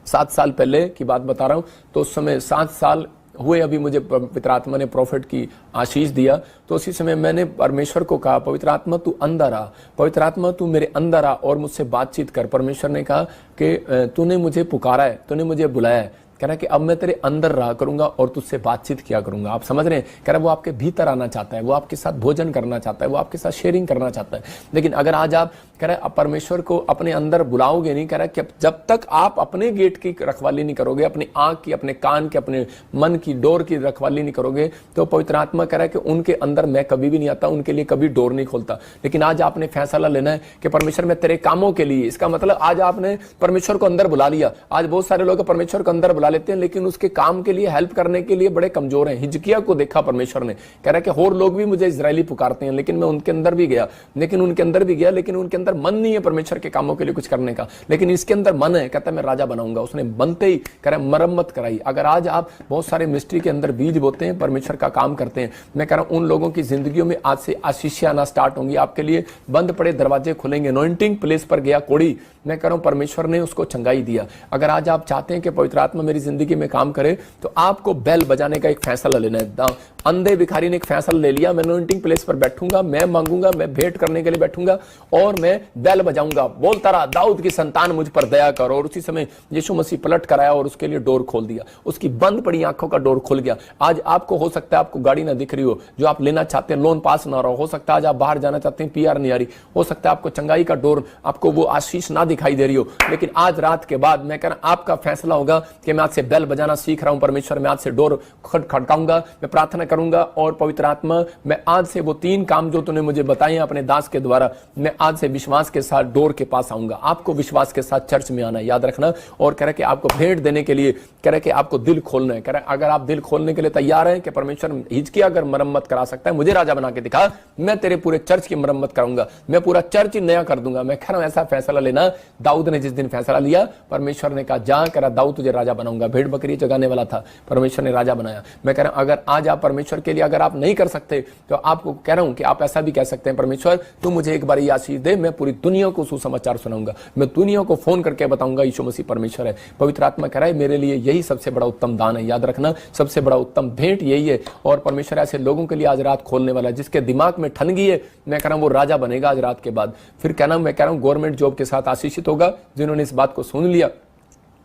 Speaker 1: 7 साल पहले की बात बता रहा हूं, तो उस समय 7 साल हुए अभी मुझे पवित्र आत्मा ने प्रॉफिट की आशीष दिया। तो उसी समय मैंने परमेश्वर को कहा पवित्र आत्मा तू अंदर आ, पवित्र आत्मा तू मेरे अंदर आ और मुझसे बातचीत कर। परमेश्वर ने कहा कि तूने मुझे पुकारा है, तूने मुझे बुलाया है। कह रहा कि अब मैं तेरे अंदर रहा करूंगा और तुझसे बातचीत किया करूंगा। आप समझ रहे हैं। कह रहा वो आपके भीतर आना चाहता है, वो आपके साथ भोजन करना चाहता है, वो आपके साथ शेयरिंग करना चाहता है। लेकिन अगर आज आप कह रहे आप परमेश्वर को अपने अंदर बुलाओगे नहीं, कह रहा कि जब तक आप अपने गेट की रखवाली नहीं करोगे, अपनी आंख की, अपने कान की, अपने मन की डोर की रखवाली नहीं करोगे, तो पवित्र आत्मा कह रहा है कि उनके अंदर मैं कभी भी नहीं आता, उनके लिए कभी डोर नहीं खोलता। लेकिन आज आपने फैसला लेना है कि परमेश्वर मैं तेरे कामों के लिए, इसका मतलब आज आपने परमेश्वर को अंदर बुला लिया। आज बहुत सारे लोग परमेश्वर को अंदर बुला लेते हैं लेकिन उसके काम के लिए, हेल्प करने के लिए बड़े कमजोर हैं। हिजकिया को देखा परमेश्वर ने, कह रहा है कि और लोग भी मुझे इजरायली पुकारते हैं लेकिन मैं उनके अंदर भी गया, लेकिन उनके अंदर मन नहीं है परमेश्वर के कामों के लिए कुछ करने का, लेकिन इसके अंदर मन है। कहता है मैं राजा बनाऊंगा। उसने बनते ही कह रहा है मरम्मत कराई। अगर आज आप बहुत सारे मिस्ट्री के अंदर बीज बोते हैं, परमेश्वर का काम करते हैं, मैं कह रहा हूं उन लोगों की जिंदगियों में आज से आशीष आना स्टार्ट होंगी। आपके लिए बंद पड़े दरवाजे खुलेंगे। अनॉइंटिंग प्लेस पर गया कोड़ी, मैं कह रहा हूं परमेश्वर ने उसको चंगाई दिया। अगर आज आप चाहते हैं कि पवित्र आत्मा मेरी जिंदगी में काम करे तो आपको बेल बजाने का एक फैसला लेना है। अंधे भिखारी ने एक फैसला ले लिया, मैं अनॉइंटिंग प्लेस पर बैठूंगा, मैं मांगूंगा, मैं भेंट करने के लिए बैठूंगा और मैं बेल बजाऊंगा, बोलता रहा दाऊद की संतान मुझ पर दया करो। और उसी समय यीशु मसीह पलट कर आया और उसके लिए डोर खोल दिया। उसकी बंद पड़ी आंखों का डोर खुल गया। आज आपको हो सकता है आपको गाड़ी ना दिख रही हो जो आप लेना चाहते हैं, लोन पास ना रहा हो सकता है आज आप बाहर जाना चाहते हैं, PR नहीं आ रही, हो सकता है आपको चंगाई का डोर, आपको वो आशीष ना दिखाई दे रही हो। लेकिन आज रात के बाद मैं कह रहा हूं आपका फैसला होगा कि मैं आज से बेल बजाना सीख रहा हूं। परमेश्वर मैं आज से डोर खटकाऊंगा, मैं प्रार्थना करूंगा और पवित्र आत्मा मैं आज से वो 3 काम जो तूने मुझे बताए अपने दास के द्वारा, मैं आज से विश्वास के साथ डोर के पास आऊंगा। आपको विश्वास के साथ चर्च में आना याद रखना। और कह रहा कि आपको भेंट देने के लिए, कह रहा कि आपको दिल खोलना है। कह रहा अगर आप दिल खोलने के लिए तैयार हैं कि परमेश्वर हिजकिया अगर मरम्मत करा सकता है, मुझे राजा बना के दिखा, मैं तेरे पूरे चर्च की मरम्मत कराऊंगा, मैं पूरा चर्च ही नया कर दूंगा। मैं कह रहा हूं ऐसा फैसला लेना। दाऊद ने जिस दिन फैसला लिया, परमेश्वर ने कहा जा, कह रहा दाऊद तुझे राजा बनाऊंगा। भेड़ बकरी जगाने वाला था, परमेश्वर ने राजा बनाया। मैं कह रहा हूं अगर आज आप परमेश्वर के लिए अगर आप नहीं कर सकते तो आपको कह रहा हूं कि आप ऐसा भी कह सकते हैं परमेश्वर तू मुझे एक बार ये आशीष दे, मैं पूरी दुनिया को सुसमाचार सुनाऊंगा, मैं दुनिया को फोन करके बताऊंगा यीशु मसीह परमेश्वर है। पवित्र आत्मा कह रहा है मेरे लिए यही सबसे बड़ा उत्तम दान है। याद रखना सबसे बड़ा उत्तम भेंट यही है। और परमेश्वर ऐसे लोगों के लिए आज रात खोलने वाला है जिसके दिमाग में ठनगी है, मैं कह रहा हूं वो राजा बनेगा आज रात के बाद। फिर कहना मैं कह रहा हूं गवर्नमेंट जॉब के साथ आशीषित होगा जिन्होंने इस बात को सुन लिया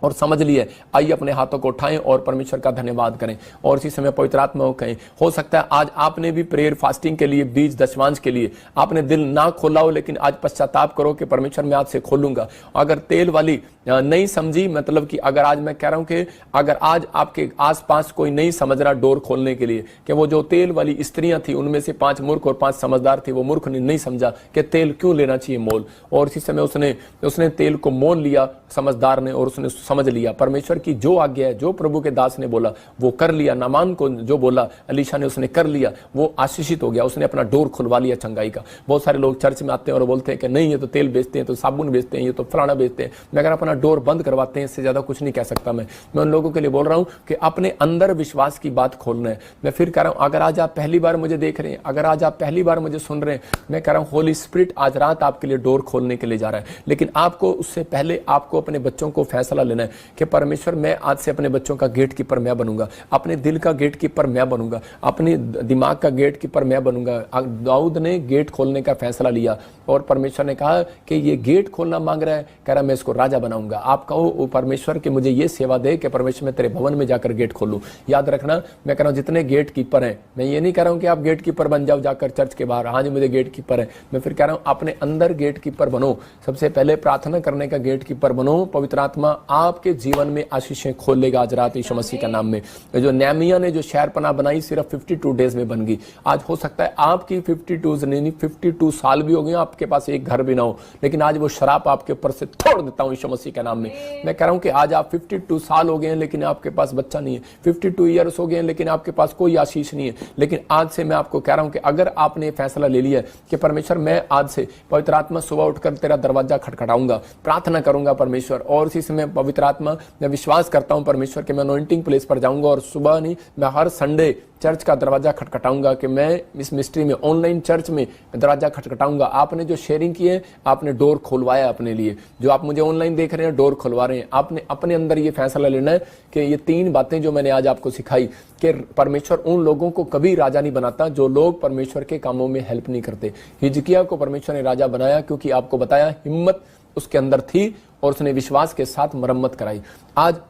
Speaker 1: और समझ लिए। आइए अपने हाथों को उठाएं और परमेश्वर का धन्यवाद करें और इसी समय पवित्र आत्मा को कहें। हो सकता है आज आपने भी प्रेयर फास्टिंग के लिए, बीज दशमांश के लिए आपने दिल ना खोला हो, लेकिन आज पश्चाताप करो कि परमेश्वर मैं आज से खोलूंगा। अगर तेल वाली नहीं समझी, मतलब कि अगर आज मैं कह रहा हूं कि अगर आज आपके आसपास कोई नहीं समझ रहा डोर खोलने के लिए कि वो जो तेल वाली स्त्रियां थी उनमें से 5 मूर्ख और 5 समझदार थी, वो मूर्ख ने नहीं समझा कि तेल क्यों लेना चाहिए मोल, और इसी समय उसने तेल को मोल लिया समझदार ने और उसने समझ लिया। परमेश्वर की जो आज्ञा है, जो प्रभु के दास ने बोला वो कर लिया। नामान को जो बोला अलीशा ने उसने कर लिया, वो आशीषित हो गया, उसने अपना डोर खुलवा लिया चंगाई का। बहुत सारे लोग चर्च में आते हैं और बोलते हैं कि नहीं ये तो तेल बेचते हैं, तो साबुन बेचते हैं, ये तो फलाना बेचते हैं। मैं अगर अपना डोर बंद करवाते हैं, इससे ज्यादा कुछ नहीं कह सकता। मैं उन लोगों के लिए बोल रहा हूं कि अपने अंदर विश्वास की बात खोलना है। मैं फिर कह रहा हूं अगर आज आप पहली बार मुझे देख रहे हैं, अगर आज आप पहली बार मुझे सुन रहे हैं, मैं कह रहा हूं होली स्पिरिट आज रात आपके लिए डोर खोलने के लिए जा रहा है। लेकिन आपको उससे पहले आपको अपने बच्चों को फैसला लेना लेना है कि परमेश्वर मैं आज से अपने बच्चों का गेट कीपर मैं बनूंगा, अपने दिल का गेट कीपर मैं बनूंगा, अपने दिमाग का गेट कीपर मैं बनूंगा। दाऊद ने गेट खोलने का फैसला लिया और परमेश्वर ने कहा कि ये गेट खोलना मांग रहा है, कह रहा मैं इसको राजा बनाऊंगा। आप कहो परमेश्वर कि मुझे ये सेवा दे कि परमेश्वर मैं तेरे भवन में जाकर गेट खोलूं। याद रखना, मैं कह रहा हूं जितने गेट कीपर हैं, मैं ये नहीं कह रहा हूं कि आप गेट कीपर बन जाओ जाकर चर्च के बाहर, हाँ जी मुझे गेट कीपर है, मैं फिर कह रहा हूं अपने अंदर गेट कीपर बनो। सबसे पहले प्रार्थना करने का गेट कीपर बनो। पवित्र आत्मा आपके जीवन में आशीषें खोलेगा आज रात यीशु मसीह के नाम में। जो नेहमिया ने जो शहरपनाह बनाई सिर्फ 52 डेज में बन गई। आज हो सकता है आपकी 52 साल भी हो गए, आपके पास एक घर भी ना हो, लेकिन आज वो शराब आपके ऊपर से तोड़ देता हूं यीशु मसीह के नाम में। मैं कह रहा हूं कि आज आप 52 साल हो गए हैं लेकिन आपके पास बच्चा नहीं है, 52 ईयर्स हो गए हैं लेकिन आपके पास कोई आशीष नहीं है, लेकिन आज से मैं आपको कह रहा हूं कि अगर आपने फैसला ले लिया है कि परमेश्वर मैं आज से पवित्र आत्मा सुबह उठकर तेरा दरवाजा खटखटाऊंगा, प्रार्थना करूंगा परमेश्वर, और इसी समय पवित्र आत्मा मैं विश्वास करता हूं परमेश्वर कि मैं अनॉइंटिंग प्लेस पर जाऊंगा और सुबह नहीं मैं हर संडे चर्च का दरवाजा खटखटाऊंगा, कि मैं इस मिस्ट्री में ऑनलाइन चर्च में दरवाजा खटखटाऊंगा। आपने जो शेयरिंग की है, आपने डोर खुलवाया अपने लिए, जो आप मुझे ऑनलाइन देख रहे हैं डोर खुलवा रहे हैं। आपने अपने अंदर ये फैसला लेना है कि ये 3 बातें जो मैंने आज आपको सिखाई कि परमेश्वर उन लोगों को कभी राजा नहीं बनाता जो लोग परमेश्वर के कामों में हेल्प नहीं करते। हिजकिय्याह को परमेश्वर ने राजा बनाया क्योंकि आपको बताया हिम्मत उसके अंदर थी और उसने विश्वास के साथ मरम्मत कराई। आज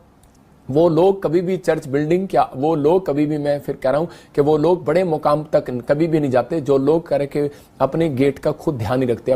Speaker 1: वो लोग कभी भी चर्च बिल्डिंग क्या, वो लोग कभी भी, मैं फिर कह रहा हूं कि वो लोग बड़े मुकाम तक कभी भी नहीं जाते जो लोग कह रहे कि अपने गेट का खुद ध्यान नहीं रखते,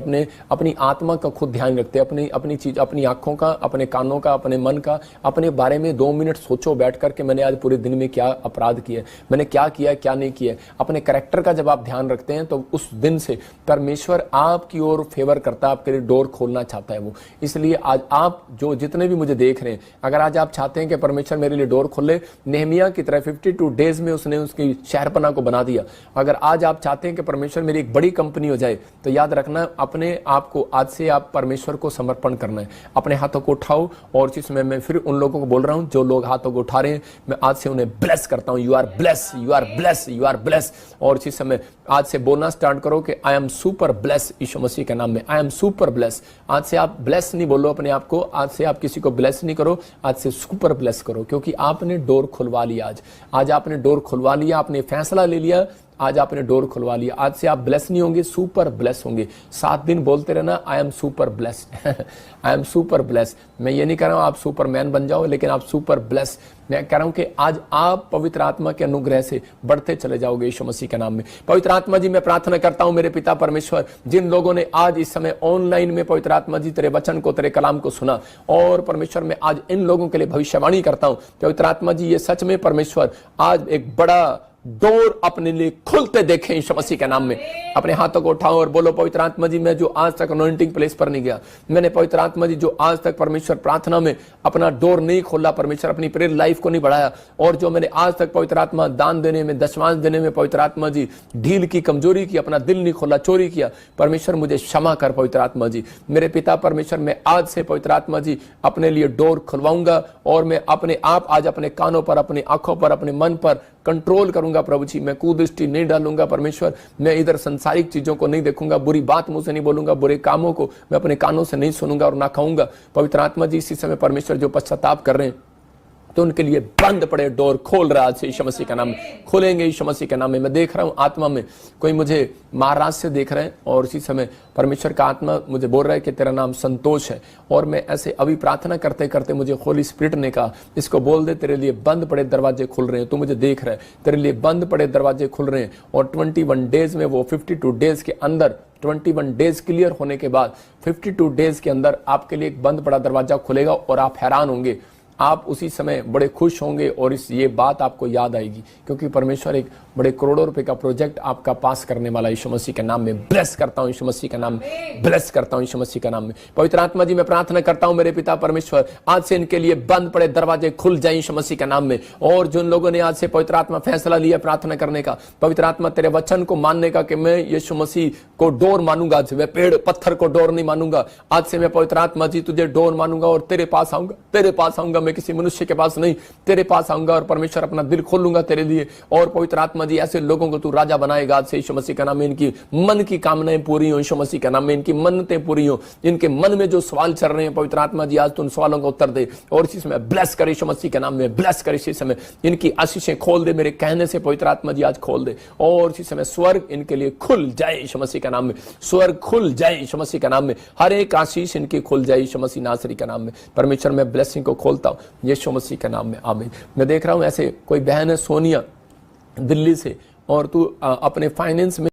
Speaker 1: अपनी आत्मा का खुद ध्यान रखते, अपनी चीज, अपनी आंखों का, अपने कानों का, अपने मन का, अपने बारे में 2 मिनट सोचो बैठ कर के मैंने आज पूरे दिन में क्या अपराध किया, मैंने क्या किया क्या नहीं किया। अपने कैरेक्टर का जब आप ध्यान रखते हैं तो उस दिन से परमेश्वर आपकी ओर फेवर करता है, आपके लिए डोर खोलना चाहता है वो। इसलिए आज आप जो जितने भी मुझे देख रहे हैं, अगर आज आप चाहते हैं कि परमेश्वर मेरे लिए डोर खोले, नेहमिया की तरह 52 डेज में उसने उसकी शहरपनाह को बना दिया। अगर आज आप चाहते हैं कि परमेश्वर मेरी एक बड़ी कंपनी हो जाए, तो याद रखना अपने आप को आज से आप परमेश्वर को समर्पण करना है। अपने हाथों को उठाओ, और जिसमें मैं फिर उन लोगों को बोल रहा हूं जो लोग हाथों को उठा रहे हैं, मैं आज से उन्हें ब्लेस करता हूं। You are bless, you are bless, you are bless. और इसी समय आज से बोलना स्टार्ट करो कि I am super bless Yeshu Masih के नाम में। I am super bless. आज से आप ब्लेस नहीं बोलो अपने आप को, आज से आप किसी को ब्लेस नहीं करो, आज से सुपर ब्लेस करो, क्योंकि आपने डोर खुलवा लिया। आज आपने डोर खुलवा लिया, आपने फैसला ले लिया, आज आपने डोर खुलवा लिया। आज से आप ब्लेस नहीं होंगे, सुपर ब्लेस होंगे। 7 दिन बोलते रहना आई am super blessed I am super blessed. मैं ये नहीं कह रहा हूं आप सुपरमैन बन जाओ, लेकिन आप सुपर ब्लेस। मैं कह रहा हूं कि आज आप पवित्र आत्मा के अनुग्रह से बढ़ते चले जाओगे यीशु मसीह के नाम में। पवित्र आत्मा जी मैं प्रार्थना करता हूं मेरे पिता परमेश्वर, जिन लोगों ने आज इस समय ऑनलाइन में पवित्र आत्मा जी तेरे वचन को, तेरे कलाम को सुना, और परमेश्वर मैं आज इन लोगों के लिए भविष्यवाणी करता हूं पवित्र आत्मा जी, ये सच में परमेश्वर आज एक बड़ा डोर अपने लिए खुलते देखें यीशु मसीह के नाम में। अपने हाथों को उठाओ और बोलो पवित्र आत्मा जी मैं जो आज तक अनॉइंटिंग प्लेस पर नहीं गया, मैंने पवित्र आत्मा जी जो आज तक परमेश्वर प्रार्थना में अपना डोर नहीं खोला, परमेश्वर अपनी प्रेयर लाइफ को नहीं बढ़ाया, और जो मैंने आज तक पवित्र आत्मा दान देने में, दशमांश देने में पवित्र आत्मा जी ढील की, कमजोरी की, अपना दिल नहीं खोला, चोरी किया, परमेश्वर मुझे क्षमा कर पवित्र आत्मा जी। मेरे पिता परमेश्वर मैं आज से पवित्र आत्मा जी अपने लिए डोर खुलवाऊंगा, और मैं अपने आप आज अपने कानों पर, अपनी आंखों पर, अपने मन पर कंट्रोल करूंगा प्रभु जी। मैं कुदृष्टि नहीं डालूंगा परमेश्वर, मैं इधर सांसारिक चीजों को नहीं देखूंगा, बुरी बात मुंह से नहीं बोलूंगा, बुरे कामों को मैं अपने कानों से नहीं सुनूंगा और ना खाऊंगा। पवित्र आत्मा जी इसी समय परमेश्वर जो पश्चाताप कर रहे हैं तो उनके लिए बंद पड़े डोर खोल रहा है यीशु मसीह का नाम में, खोलेंगे यीशु मसीह के नाम में। मैं देख रहा हूं आत्मा में कोई मुझे महाराष्ट्र से देख रहे हैं, और इसी समय परमेश्वर का आत्मा मुझे बोल रहा है कि तेरा नाम संतोष है, और मैं ऐसे अभी प्रार्थना करते करते मुझे होली स्पिरिट ने कहा इसको बोल दे तेरे लिए बंद पड़े दरवाजे खुल रहे हैं। तू मुझे देख रहा है, तेरे लिए बंद पड़े दरवाजे खुल रहे हैं, और 21 डेज में, वो 52 डेज के अंदर, 21 डेज क्लियर होने के बाद 52 डेज के अंदर आपके लिए एक बंद पड़ा दरवाजा खुलेगा, और आप हैरान होंगे, आप उसी समय बड़े खुश होंगे, और ये बात आपको याद आएगी, क्योंकि परमेश्वर एक बड़े करोड़ों रुपए का प्रोजेक्ट आपका पास करने वाला यीशु मसीह के नाम में। ब्लेस करता हूं यीशु मसीह के नाम में, ब्लेस करता हूं यीशु मसीह के नाम में। पवित्र आत्मा जी मैं प्रार्थना करता हूं मेरे पिता परमेश्वर, आज से इनके लिए बंद पड़े दरवाजे खुल जाए यीशु मसीह के नाम में। और जिन लोगों ने आज से पवित्र आत्मा फैसला लिया प्रार्थना करने का, पवित्र आत्मा तेरे वचन को मानने का, कि मैं यीशु मसीह को डोर मानूंगा, आज मैं पेड़ पत्थर को डोर नहीं मानूंगा, आज से मैं पवित्र आत्मा जी तुझे डोर मानूंगा और तेरे पास आऊंगा, तेरे पास आऊंगा, में किसी मनुष्य के पास नहीं, तेरे पास आऊंगा और परमेश्वर अपना दिल खोलूंगा तेरे लिए। और पवित्र आत्मा जी ऐसे लोगों को तू राजा बनाएगा आज से यीशु मसीह का नाम में। इनकी मन की कामनाएं पूरी हो यीशु मसीह का नाम में, इनकी मन्नतें पूरी हो, इनके मन में जो सवाल चल रहे हैं पवित्र आत्मा जी आज तू उन सवालों का उत्तर दे और इसी समय ब्लेस कर यीशु मसीह के नाम में, ब्लेस कर इसी समय। इनकी आशीषें खोल दे मेरे कहने से पवित्र आत्मा जी आज खोल दे और इसी समय स्वर्ग इनके लिए खुल जाए यीशु मसीह का नाम में, स्वर्ग खुल जाए यीशु मसीह का नाम में, हर एक आशीष इनकी खुल जाए यीशु मसीह नासरी का नाम में। परमेश्वर मैं ब्लेसिंग को खोलता हूं यीशु मसीह के नाम में, आमीन। मैं देख रहा हूं ऐसे कोई बहन है सोनिया दिल्ली से, और तू अपने फाइनेंस में